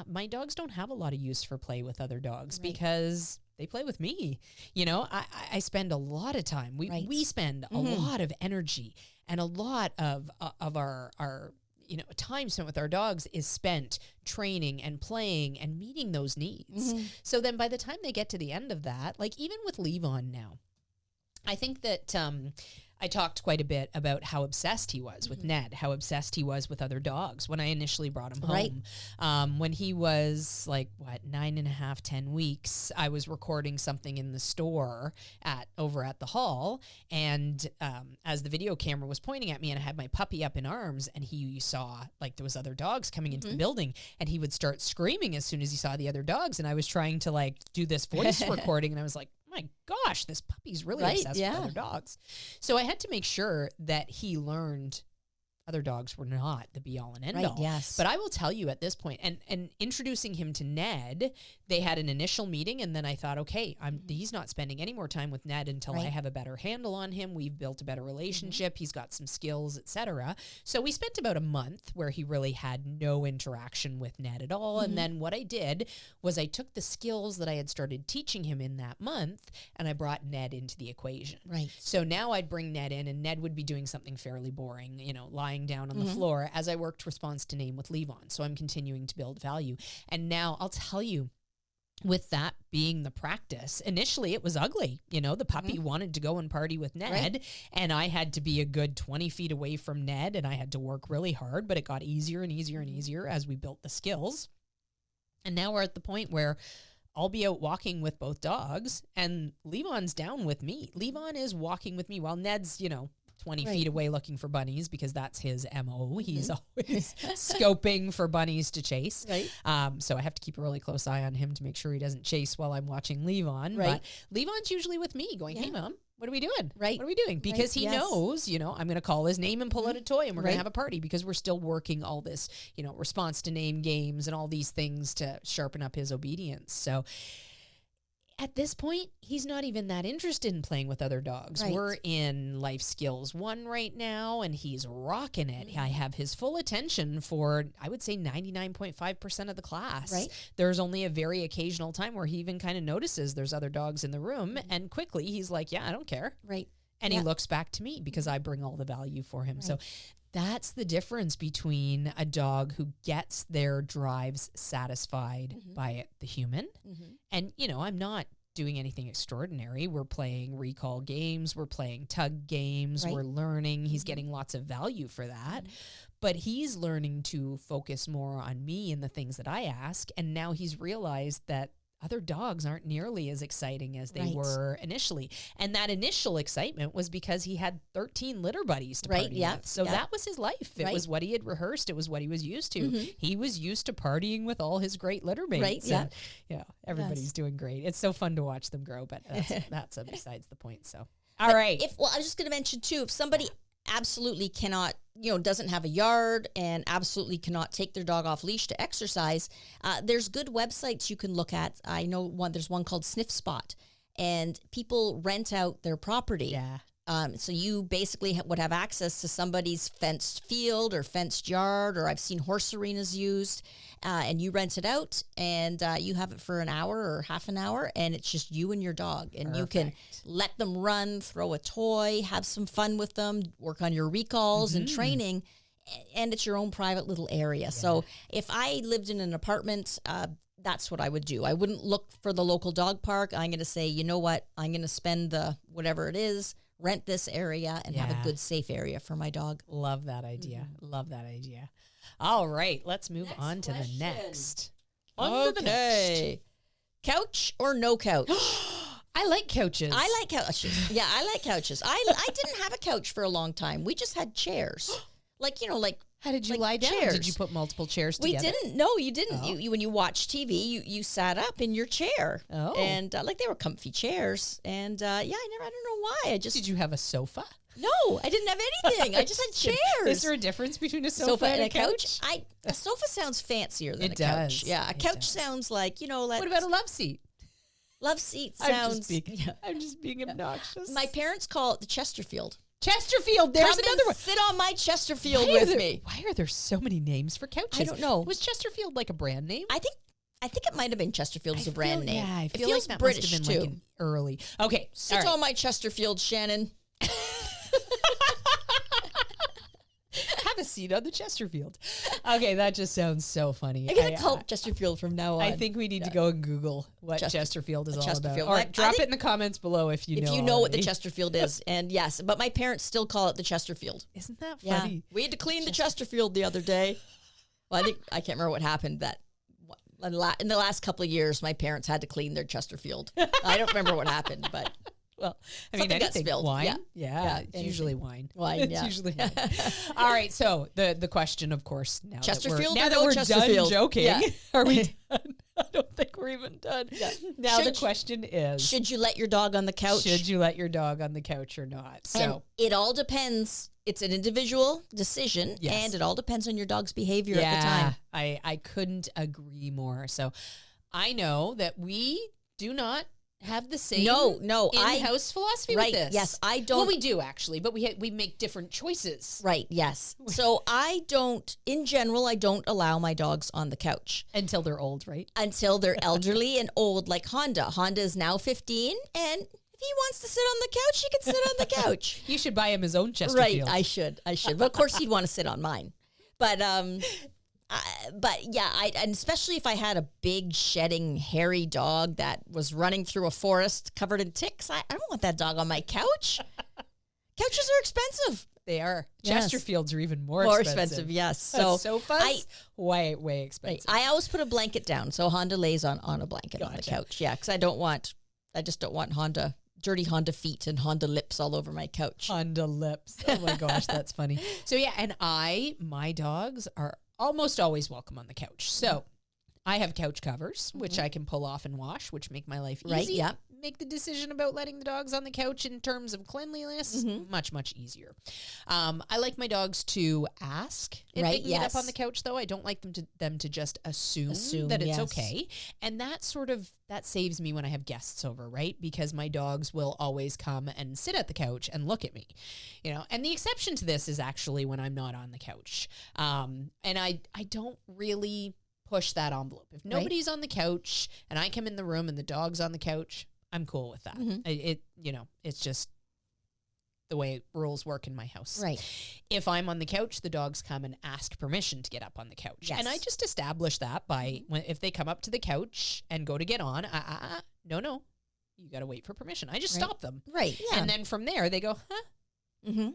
My dogs don't have a lot of use for play with other dogs because they play with me. I spend a lot of time. We spend a lot of energy, and a lot of our time spent with our dogs is spent training and playing and meeting those needs. So then by the time they get to the end of that, like even with Leave On now, I think that I talked quite a bit about how obsessed he was with Ned, how obsessed he was with other dogs when I initially brought him home. When he was 9.5, 10 weeks, I was recording something in the store over at the hall. And as the video camera was pointing at me and I had my puppy up in arms, and he saw there was other dogs coming into the building, and he would start screaming as soon as he saw the other dogs. And I was trying to do this voice recording, and I was like, my gosh, this puppy's really obsessed with other dogs. So I had to make sure that he learned other dogs were not the be-all and end-all. Yes. But I will tell you at this point, and introducing him to Ned, they had an initial meeting, and then I thought, okay, he's not spending any more time with Ned until I have a better handle on him. We've built a better relationship. He's got some skills, etc. So we spent about a month where he really had no interaction with Ned at all. And then what I did was I took the skills that I had started teaching him in that month, and I brought Ned into the equation. Right. So now I'd bring Ned in, and Ned would be doing something fairly boring, lying down on the floor as I worked response to name with Leave On. So I'm continuing to build value. And now I'll tell you, with that being the practice, initially it was ugly. The puppy wanted to go and party with Ned, and I had to be a good 20 feet away from Ned, and I had to work really hard, but it got easier and easier and easier as we built the skills. And now we're at the point where I'll be out walking with both dogs, and Levon's down with me. Levon is walking with me while Ned's, 20 feet away looking for bunnies, because that's his MO. He's always scoping for bunnies to chase. Right. So I have to keep a really close eye on him to make sure he doesn't chase while I'm watching Levon. Right. But Levon's usually with me going, hey, Mom, what are we doing? Right. What are we doing? Because he knows, I'm going to call his name and pull out a toy, and we're going to have a party, because we're still working all this, response to name games and all these things to sharpen up his obedience. So at this point, he's not even that interested in playing with other dogs. Right. We're in Life Skills 1 right now, and he's rocking it. I have his full attention for, I would say, 99.5% of the class. Right. There's only a very occasional time where he even kind of notices there's other dogs in the room, and quickly he's like, yeah, I don't care. Right. And he looks back to me because I bring all the value for him. Right. So that's the difference between a dog who gets their drives satisfied by the human. And, I'm not doing anything extraordinary. We're playing recall games. We're playing tug games. Right. We're learning. He's getting lots of value for that. But he's learning to focus more on me and the things that I ask. And now he's realized that other dogs aren't nearly as exciting as they were initially. And that initial excitement was because he had 13 litter buddies to party with. So that was his life. It was what he had rehearsed. It was what he was used to. He was used to partying with all his great litter mates. Right, And, everybody's doing great. It's so fun to watch them grow, but that's besides the point. So, all right. I was just going to mention too, if somebody absolutely cannot, doesn't have a yard and absolutely cannot take their dog off leash to exercise, there's good websites you can look at. I know there's one called Sniff Spot, and people rent out their property. Yeah. So you basically would have access to somebody's fenced field or fenced yard, or I've seen horse arenas used, and you rent it out, and you have it for an hour or half an hour, and it's just you and your dog, and you can let them run, throw a toy, have some fun with them, work on your recalls and training, and it's your own private little area. Yeah. So if I lived in an apartment, that's what I would do. I wouldn't look for the local dog park. I'm going to say, you know what, I'm going to spend the whatever it is, rent this area, and have a good, safe area for my dog. Love that idea. Love that idea. All right, let's move on to the next. On to the next. Couch or no couch? I like couches. I like couches. Yeah, I like couches. I didn't have a couch for a long time. We just had chairs. How did you lie down? Chairs. Did you put multiple chairs together? We didn't. No, you didn't. Oh. When you watch TV, you sat up in your chair. Oh. And they were comfy chairs. And I don't know why. Did you have a sofa? No, I didn't have anything. I just had chairs. Is there a difference between a sofa and a couch? A sofa sounds fancier than a couch. Yeah, a couch sounds like, what about a love seat? Love seat sounds... I'm just being obnoxious. My parents call it the Chesterfield. Chesterfield, there's another one. Sit on my Chesterfield with me. Why are there so many names for couches? I don't know. Was Chesterfield like a brand name? I think it might have been Chesterfield as a brand name. Yeah, I feel it like feels that British must have been too. Like an early. Okay, sit on my Chesterfield, Shannon. Have a seat on the Chesterfield. Okay, that just sounds so funny. I'm going to call it Chesterfield from now on. I think we need to go and Google what Chesterfield is all about. Or drop it in the comments below if you know. If you know what the Chesterfield is. And yes, but my parents still call it the Chesterfield. Isn't that funny? Yeah. We had to clean the Chesterfield the other day. Well, I can't remember what happened in the last couple of years, my parents had to clean their Chesterfield. I don't remember what happened, but... Well, I mean, anything. Wine? Yeah, it's anything. Usually wine. It's usually wine. All right, so the question, of course, now Chesterfield that we're done joking, are we done? I don't think we're even done. Yeah. Now the question is... Should you let your dog on the couch? Should you let your dog on the couch or not? So and it all depends. It's an individual decision, and it all depends on your dog's behavior at the time. I couldn't agree more. So I know that we do not have the same in-house philosophy with this. Yes, I don't. Well, we do actually, but we make different choices. Right, yes. So I don't, in general, I don't allow my dogs on the couch. Until they're old, right? Until they're elderly and old, like Honda. Honda is now 15, and if he wants to sit on the couch, he can sit on the couch. You should buy him his own Chesterfield. Right, I should. But of course, he'd want to sit on mine. But yeah, and especially if I had a big, shedding, hairy dog that was running through a forest covered in ticks, I don't want that dog on my couch. Couches are expensive. They are. Yes. Chesterfields are even more expensive. Yes. So sofas, way expensive. I always put a blanket down. So Honda lays on a blanket on the couch. Yeah, because I just don't want dirty Honda feet and Honda lips all over my couch. Honda lips. Oh my gosh, that's funny. So yeah, and my dogs are almost always welcome on the couch. So I have couch covers, which I can pull off and wash, which make my life easy. Right, yeah. Make the decision about letting the dogs on the couch in terms of cleanliness much easier. I like my dogs to ask if they can get up on the couch, though. I don't like them to just assume that it's okay. And that saves me when I have guests over, right? Because my dogs will always come and sit at the couch and look at me, And the exception to this is actually when I'm not on the couch. And I don't really push that envelope. If nobody's on the couch and I come in the room and the dog's on the couch, I'm cool with that. It's just the way rules work in my house. Right. If I'm on the couch, the dogs come and ask permission to get up on the couch. Yes. And I just establish that by if they come up to the couch and go to get on, no, you got to wait for permission. I just stop them. Right. Yeah. And then from there they go, huh?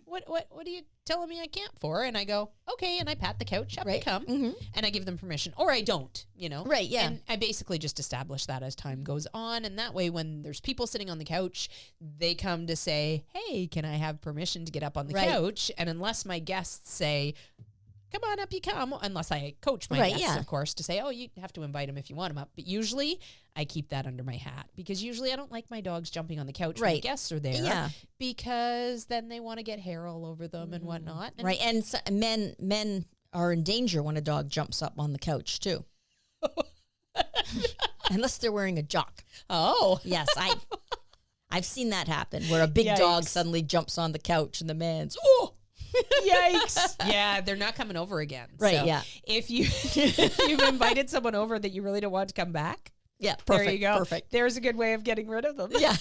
What are you telling me I can't for? And I go, okay, and I pat the couch, up they come, and I give them permission, or I don't, Right, yeah. And I basically just establish that as time goes on, and that way when there's people sitting on the couch, they come to say, hey, can I have permission to get up on the couch? And unless my guests say, come on up, you come, unless I coach my guests, of course, to say, oh, you have to invite them if you want them up. But usually I keep that under my hat because usually I don't like my dogs jumping on the couch when the guests are there because then they want to get hair all over them and whatnot. And And so men are in danger when a dog jumps up on the couch too. Unless they're wearing a jock. Oh. Yes, I've seen that happen where a big dog suddenly jumps on the couch and the man's, yikes. Yeah, they're not coming over again. Right, so if you've invited someone over that you really don't want to come back, perfect. There you go. Perfect. There's a good way of getting rid of them. Yeah.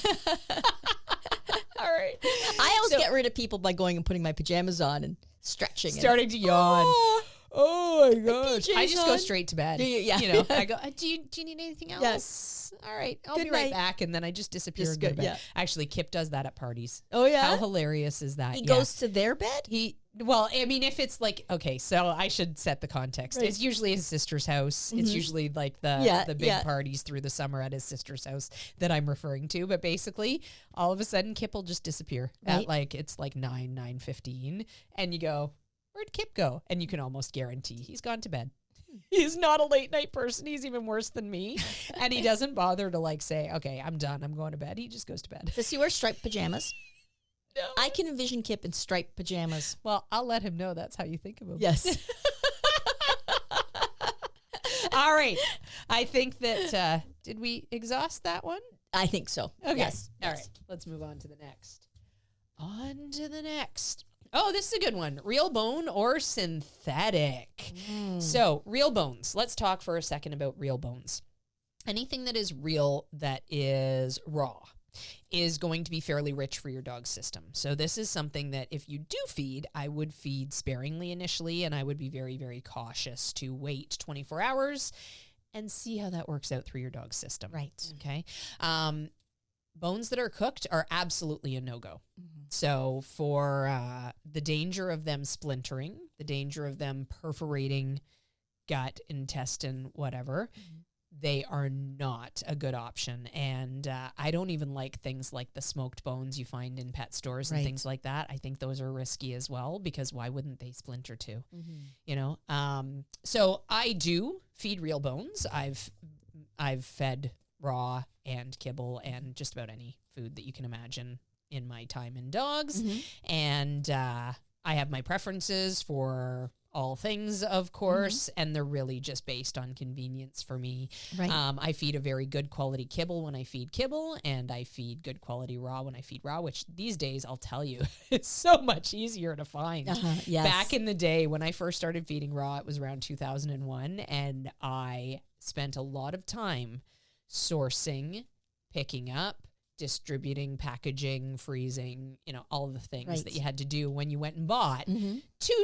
All right. I always get rid of people by going and putting my pajamas on and stretching. Starting to yawn. Oh my gosh. PJs I just go on. straight to bed. Yeah. I go, do you need anything else? Yes. All right. I'll Good be right night. back. And then I just disappear Just and go to go- bed. yeah. Actually, Kip does that at parties. Oh, yeah? How hilarious is that? He goes to their bed? Well, I mean, if it's like, okay, so I should set the context. Right. It's usually his sister's house. It's usually like the big yeah. parties through the summer at his sister's house that I'm referring to. But basically, all of a sudden, Kip will just disappear at it's like 9:15. And you go, where'd Kip go? And you can almost guarantee he's gone to bed. He's not a late night person. He's even worse than me. And he doesn't bother to say, okay, I'm done. I'm going to bed. He just goes to bed. Does he wear striped pajamas? No. I can envision Kip in striped pajamas. Well, I'll let him know that's how you think of him. Yes. All right. I think that, did we exhaust that one? I think so. Okay. Yes. All right. Let's move on to the next. Oh, this is a good one. Real bone or synthetic? So, real bones. Let's talk for a second about real bones. Anything that is real that is raw is going to be fairly rich for your dog's system. So this is something that if you do feed, I would feed sparingly initially, and I would be very, very cautious to wait 24 hours and see how that works out through your dog's system. Right. Okay. Bones that are cooked are absolutely a no-go. So for the danger of them splintering, the danger of them perforating gut, intestine, whatever, they are not a good option. And I don't even like things like the smoked bones you find in pet stores and things like that. I think those are risky as well because why wouldn't they splinter too? So I do feed real bones. I've fed raw and kibble and just about any food that you can imagine in my time in dogs. And I have my preferences for all things, of course, and they're really just based on convenience for me. Right. I feed a very good quality kibble when I feed kibble, and I feed good quality raw when I feed raw, which these days, I'll tell you, it's so much easier to find. Yes. Back in the day, when I first started feeding raw, it was around 2001, and I spent a lot of time sourcing, picking up, distributing, packaging, freezing, all of the things that you had to do when you went and bought 2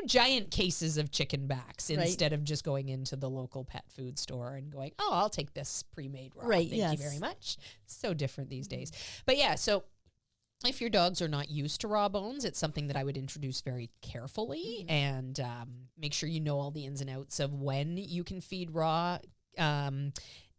giant cases of chicken backs instead of just going into the local pet food store and going, oh, I'll take this pre-made raw. Thank you very much. It's so different these days. But yeah, so If your dogs are not used to raw bones, it's something that I would introduce very carefully and make sure you know all the ins and outs of when you can feed raw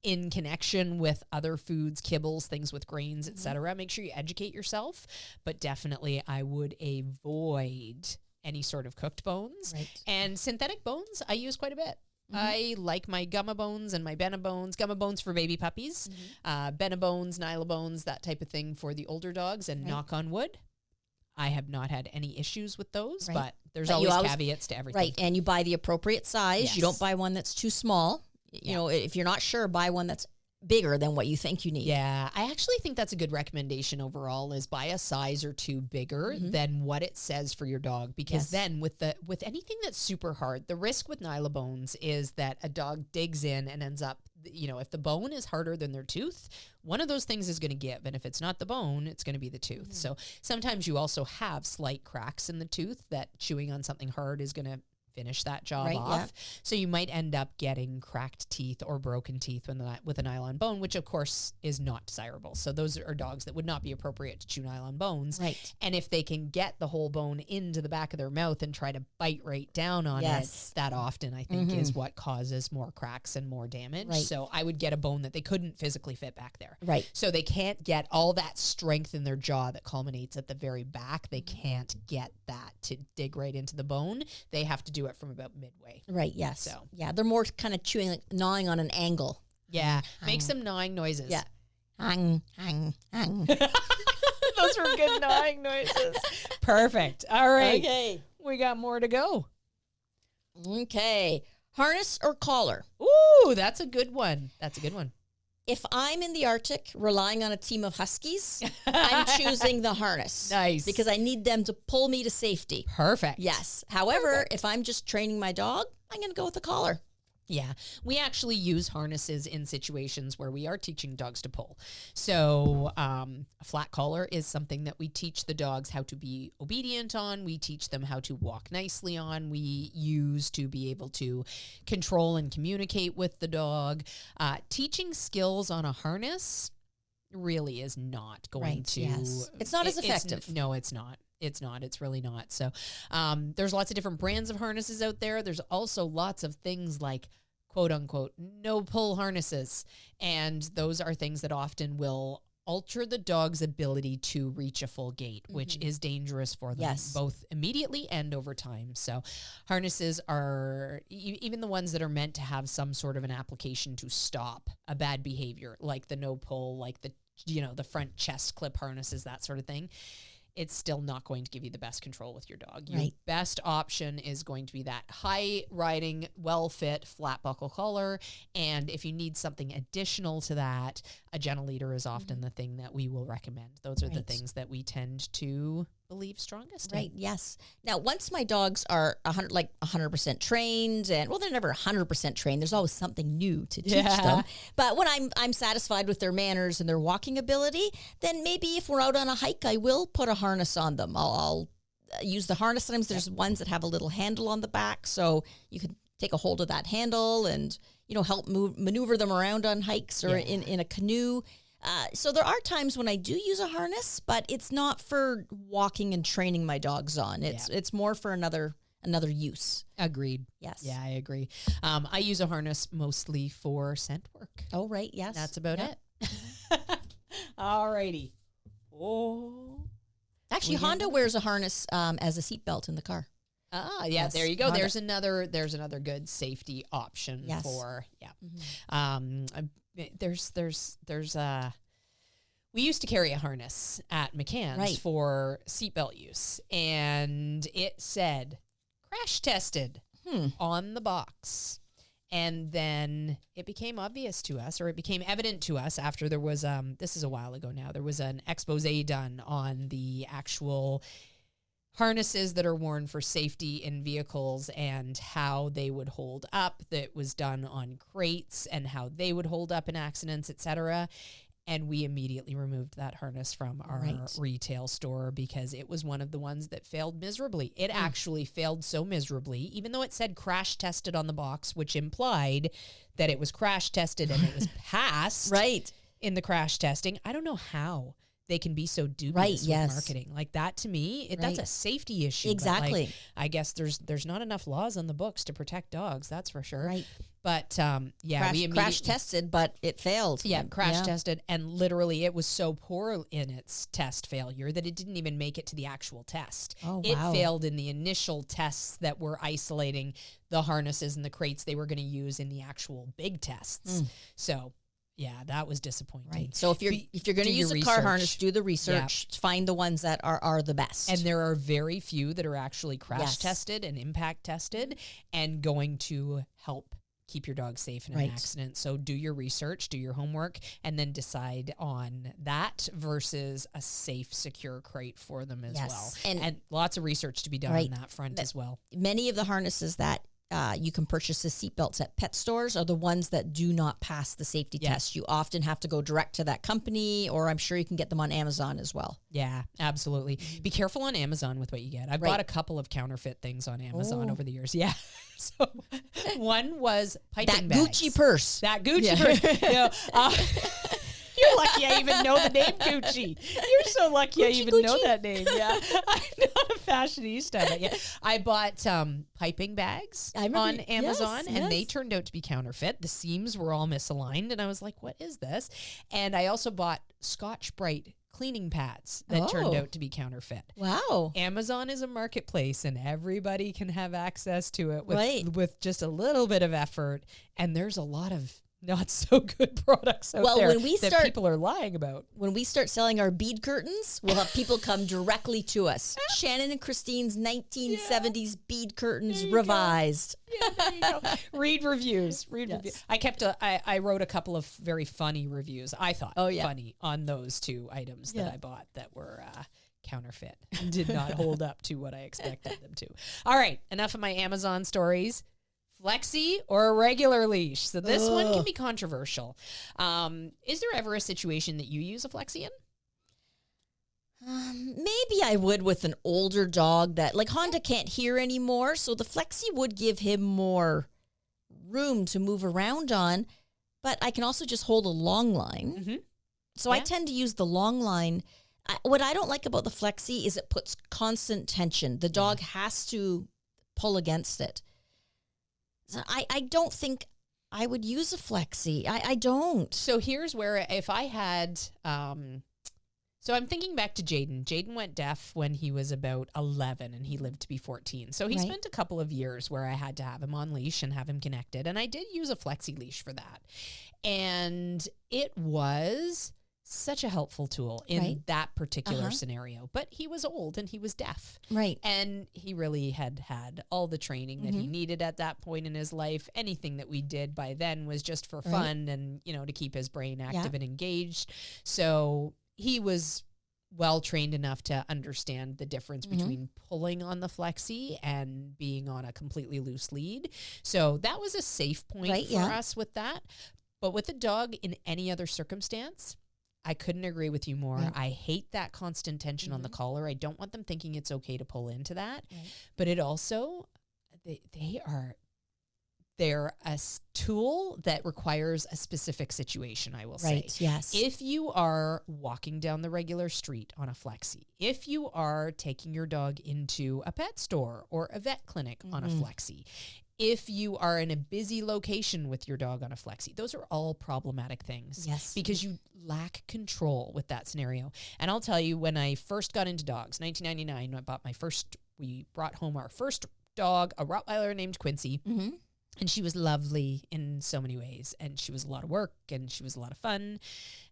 in connection with other foods, kibbles, things with grains, etc. Make sure you educate yourself, but definitely I would avoid any sort of cooked bones. Right. And synthetic bones, I use quite a bit. I like my gumma bones and my Benna bones. Gumma bones for baby puppies, Benna bones, Nyla bones, that type of thing for the older dogs. And knock on wood, I have not had any issues with those, but there's always caveats to everything. Right, and you buy the appropriate size. Yes. You don't buy one that's too small. You know, if you're not sure, buy one that's bigger than what you think you need. Yeah, I actually think that's a good recommendation overall, is buy a size or two bigger than what it says for your dog, because then with anything that's super hard, the risk with Nyla bones is that a dog digs in and ends up, you know, if the bone is harder than their tooth, one of those things is going to give, and if it's not the bone, it's going to be the tooth. So sometimes you also have slight cracks in the tooth that chewing on something hard is going to finish that job off. So you might end up getting cracked teeth or broken teeth with a nylon bone, which of course is not desirable. So those are dogs that would not be appropriate to chew nylon bones. Right. And if they can get the whole bone into the back of their mouth and try to bite right down on it, that often I think is what causes more cracks and more damage. Right. So I would get a bone that they couldn't physically fit back there. Right. So they can't get all that strength in their jaw that culminates at the very back. They can't get that to dig right into the bone. They have to do it from about midway. Right, yes. So. Yeah, they're more kind of chewing, like gnawing on an angle. Yeah, make some gnawing noises. Yeah. Hang, hang, hang. Those were good gnawing noises. Perfect. All right. Okay. We got more to go. Okay. Harness or collar? Ooh, that's a good one. That's a good one. If I'm in the Arctic relying on a team of huskies, I'm choosing the harness. Nice. Because I need them to pull me to safety. Perfect. Yes. However, if I'm just training my dog, I'm going to go with the collar. Yeah, we actually use harnesses in situations where we are teaching dogs to pull. So a flat collar is something that we teach the dogs how to be obedient on. We teach them how to walk nicely on. We use to be able to control and communicate with the dog. Teaching skills on a harness really is not going to... Yes. It's not as effective. No, it's not. It's not. It's really not. So there's lots of different brands of harnesses out there. There's also lots of things like, quote unquote, no pull harnesses. And those are things that often will alter the dog's ability to reach a full gait, which is dangerous for them, both immediately and over time. So harnesses are, even the ones that are meant to have some sort of an application to stop a bad behavior, like the no pull, like the, you know, the front chest clip harnesses, that sort of thing. It's still not going to give you the best control with your dog. Your best option is going to be that high riding, well-fit, flat buckle collar. And if you need something additional to that, a gentle leader is often the thing that we will recommend. Those are the things that we tend to believe strongest in. Yes. Now, once my dogs are 100% trained, and well, they're never 100% trained. There's always something new to teach them. But when I'm satisfied with their manners and their walking ability, then maybe if we're out on a hike, I will put a harness on them. I'll use the harness. Sometimes there's ones that have a little handle on the back, so you can take a hold of that handle and, you know, help maneuver them around on hikes or in a canoe. So there are times when I do use a harness, but it's not for walking and training my dogs on. It's more for another use. Agreed. Yes. Yeah, I agree. I use a harness mostly for scent work. Oh, right. Yes. That's about it. All righty. Oh. Actually, Honda wears a harness as a seatbelt in the car. Ah, yeah, there you go. Honda. There's another good safety option for we used to carry a harness at McCann's for seatbelt use, and it said crash tested on the box. And then it became obvious to us, or it became evident to us after there was, this is a while ago now, there was an expose done on the actual harnesses that are worn for safety in vehicles and how they would hold up. That was done on crates and how they would hold up in accidents, etc. And we immediately removed that harness from our retail store because it was one of the ones that failed miserably. It actually failed so miserably, even though it said crash tested on the box, which implied that it was crash tested and it was passed in the crash testing. I don't know how they can be so dubious Right, with yes. marketing. Like that to me, that's Right. a safety issue. But, Exactly. like, I guess there's not enough laws on the books to protect dogs, that's for sure. Right. But we Crash tested, but it failed. Yeah, crash tested, and literally it was so poor in its test failure that it didn't even make it to the actual test. Oh, It wow. failed in the initial tests that were isolating the harnesses and the crates they were going to use in the actual big tests. So, yeah, that was disappointing. Right. So if you're going to do use your a car research. harness, do the research. Find the ones that are the best. And there are very few that are actually crash Yes. tested and impact tested and going to help keep your dog safe in an Right. accident. So do your research, do your homework, and then decide on that versus a safe, secure crate for them as Yes. well. And lots of research to be done Right. on that front as well. Many of the harnesses that you can purchase as seatbelts at pet stores are the ones that do not pass the safety test. You often have to go direct to that company, or I'm sure you can get them on Amazon as well. Yeah, absolutely. Be careful on Amazon with what you get. I've bought a couple of counterfeit things on Amazon over the years. Yeah. So one was piping That bags. Gucci purse. That Gucci purse. You know, you're lucky I even know the name Gucci. You're so lucky I even know that name. Yeah. I'm not a fashionista. But yeah. I bought piping bags on Amazon, and they turned out to be counterfeit. The seams were all misaligned, and I was like, what is this? And I also bought Scotch-Brite cleaning pads that turned out to be counterfeit. Wow. Amazon is a marketplace, and everybody can have access to it with just a little bit of effort, and there's a lot of not so good products out there that people are lying about. When we start selling our bead curtains, we'll have people come directly to us. Shannon and Christine's 1970s bead curtains revised. Yeah, there you go. Read reviews. Reviews. I wrote a couple of very funny reviews. I thought funny on those two items that I bought that were counterfeit and did not hold up to what I expected them to. All right, enough of my Amazon stories. Flexi or a regular leash? So this one can be controversial. Is there ever a situation that you use a Flexi in? Maybe I would with an older dog that, like, Honda can't hear anymore, so the Flexi would give him more room to move around on, but I can also just hold a long line. Mm-hmm. So I tend to use the long line. What I don't like about the Flexi is it puts constant tension. The dog has to pull against it. So I don't think I would use a Flexi. I don't. So here's where if I had, so I'm thinking back to Jaden. Jaden went deaf when he was about 11 and he lived to be 14. So he spent a couple of years where I had to have him on leash and have him connected. And I did use a Flexi leash for that. And it was such a helpful tool in that particular scenario. But he was old and he was deaf. Right. And he really had all the training that he needed at that point in his life. Anything that we did by then was just for fun and, to keep his brain active and engaged. So he was well trained enough to understand the difference between pulling on the Flexi and being on a completely loose lead. So that was a safe point for us with that. But with a dog in any other circumstance, I couldn't agree with you more. Right. I hate that constant tension on the collar. I don't want them thinking it's okay to pull into that. But it also, they're a tool that requires a specific situation, I will say. Yes. If you are walking down the regular street on a Flexi, if you are taking your dog into a pet store or a vet clinic on a Flexi, if you are in a busy location with your dog on a Flexi, those are all problematic things. Yes. Because you lack control with that scenario. And I'll tell you, when I first got into dogs, 1999, we brought home our first dog, a Rottweiler named Quincy. Mm-hmm. And she was lovely in so many ways. And she was a lot of work and she was a lot of fun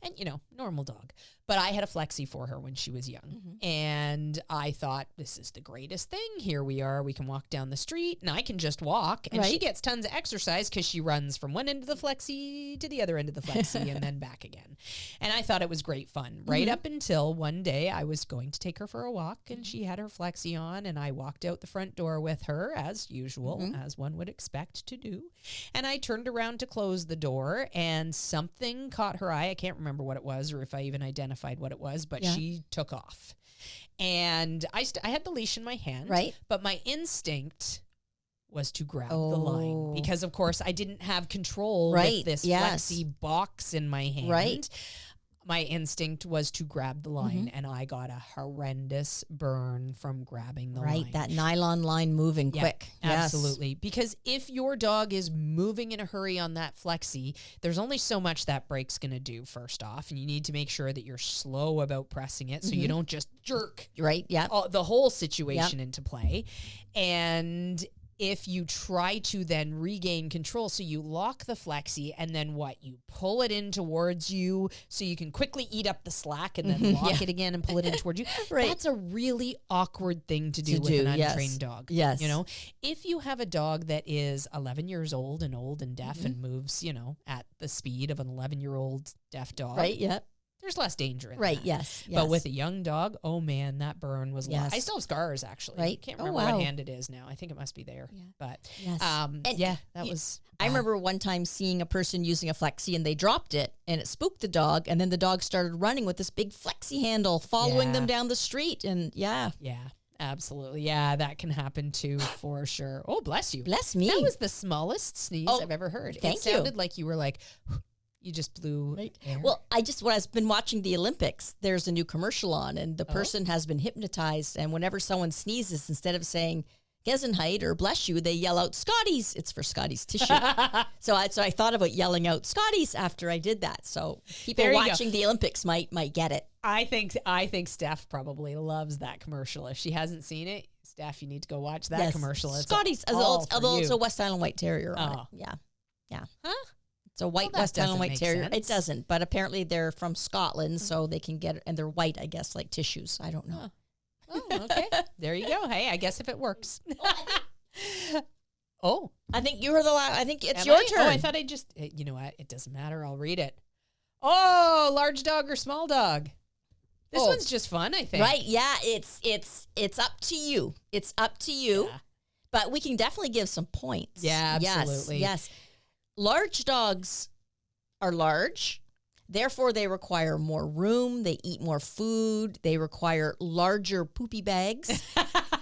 and, normal dog. But I had a Flexi for her when she was young. And I thought, this is the greatest thing. Here we are. We can walk down the street and I can just walk. And she gets tons of exercise because she runs from one end of the Flexi to the other end of the Flexi and then back again. And I thought it was great fun right up until one day I was going to take her for a walk and she had her Flexi on and I walked out the front door with her as usual, as one would expect to do. And I turned around to close the door and something caught her eye. I can't remember what it was or if I even identified what it was, but she took off. And I had the leash in my hand, but my instinct was to grab the line because, of course, I didn't have control with this Flexi box in my hand. my instinct was to grab the line, and I got a horrendous burn from grabbing the line. Right, that nylon line moving quick. Absolutely. Because if your dog is moving in a hurry on that Flexi, there's only so much that brake's going to do, first off, and you need to make sure that you're slow about pressing it so you don't just jerk the whole situation into play. And if you try to then regain control, so you lock the Flexi and then you pull it in towards you so you can quickly eat up the slack and then lock it again and pull it in towards you. Right. That's a really awkward thing to do with an untrained dog. Yes. You know, if you have a dog that is 11 years old and deaf and moves, at the speed of an 11-year-old deaf dog. Right. Yeah. There's less danger in that. Yes. But with a young dog, oh man, that burn was long. I still have scars, actually. Right. I can't remember what hand it is now. I think it must be there. Yeah. But that was bad. I remember one time seeing a person using a Flexi and they dropped it and it spooked the dog, and then the dog started running with this big Flexi handle following them down the street, and Yeah, absolutely. Yeah, that can happen too, for sure. Oh, bless you. Bless me. That was the smallest sneeze I've ever heard. Thank you. It sounded like you were like... You just blew air. Well, when I've been watching the Olympics, there's a new commercial on, and the person has been hypnotized, and whenever someone sneezes, instead of saying Gesundheit or bless you, they yell out Scotties. It's for Scotties tissue. so I thought about yelling out Scotties after I did that. So people watching the Olympics might get it. I think Steph probably loves that commercial. If she hasn't seen it, Steph, you need to go watch that commercial. It's Scotties, although it's a West Island White Terrier on it. Yeah. Huh? It's a white West Island White Terrier. Sense. It doesn't, but apparently they're from Scotland, so they can get it, and they're white, I guess, like tissues. I don't know. Oh, okay. There you go. Hey, I guess if it works. I think you were the last. I think it's your turn. Oh, I thought I just. You know what? It doesn't matter. I'll read it. Oh, large dog or small dog? This one's just fun, I think. Right? Yeah. It's up to you. It's up to you. Yeah. But we can definitely give some points. Yeah, absolutely. Yes. Large dogs are large. Therefore, they require more room. They eat more food. They require larger poopy bags.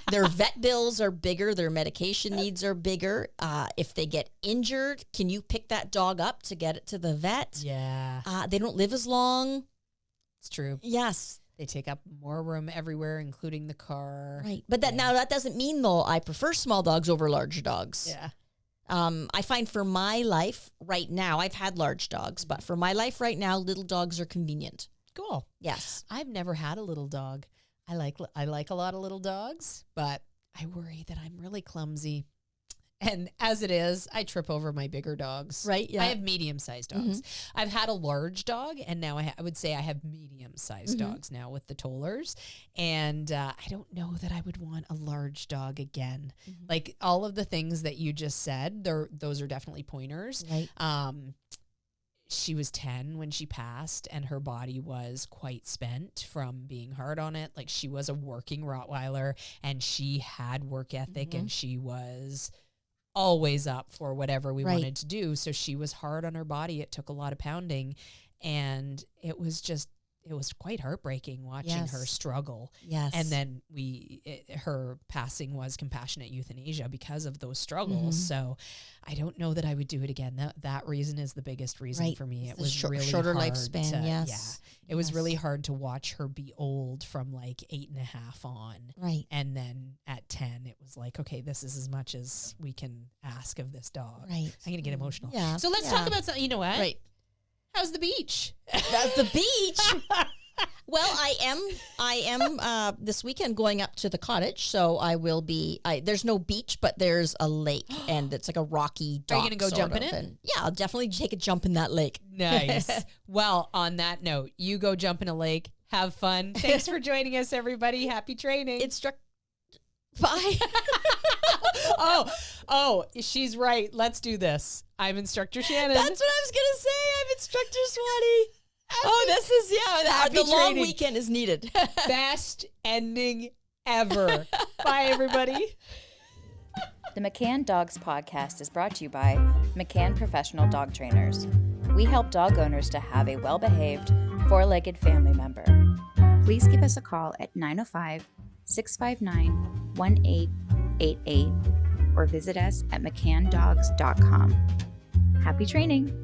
Their vet bills are bigger. Their medication needs are bigger. If they get injured, can you pick that dog up to get it to the vet? Yeah. They don't live as long. It's true. Yes. They take up more room everywhere, including the car. Right. But now that doesn't mean, though, I prefer small dogs over large dogs. Yeah. I find for my life right now, I've had large dogs, but for my life right now, little dogs are convenient. Cool. Yes. I've never had a little dog. I like a lot of little dogs, but I worry that I'm really clumsy. And as it is, I trip over my bigger dogs. Right, yeah. I have medium-sized dogs. Mm-hmm. I've had a large dog, and now I would say I have medium-sized dogs now with the tollers. And I don't know that I would want a large dog again. Mm-hmm. Like, all of the things that you just said, those are definitely pointers. Right. She was 10 when she passed, and her body was quite spent from being hard on it. Like, she was a working Rottweiler, and she had work ethic, and she was always up for whatever we wanted to do. So she was hard on her body. It took a lot of pounding, and it was quite heartbreaking watching her struggle. Yes. And then her passing was compassionate euthanasia because of those struggles. So I don't know that I would do it again. That reason is the biggest reason for me. It was really shorter hard lifespan. Yes. It was really hard to watch her be old from like 8.5 on. Right. And then at 10, it was like, okay, this is as much as we can ask of this dog. Right. I'm going to get emotional. Yeah. So let's talk about something. You know what? Right. How's the beach? That's the beach. Well, I am this weekend going up to the cottage, so I will be. There's no beach, but there's a lake, and it's like a rocky dock. Are you going to go jump in it? And yeah, I'll definitely take a jump in that lake. Nice. Well, on that note, you go jump in a lake. Have fun. Thanks for joining us, everybody. Happy training. Bye. Oh, she's right. Let's do this. I'm Instructor Shannon. That's what I was going to say. I'm Instructor Swati. This is, the long weekend is needed. Best ending ever. Bye, everybody. The McCann Dogs Podcast is brought to you by McCann Professional Dog Trainers. We help dog owners to have a well-behaved, four-legged family member. Please give us a call at 905-659-1888 or visit us at mccanndogs.com. Happy training!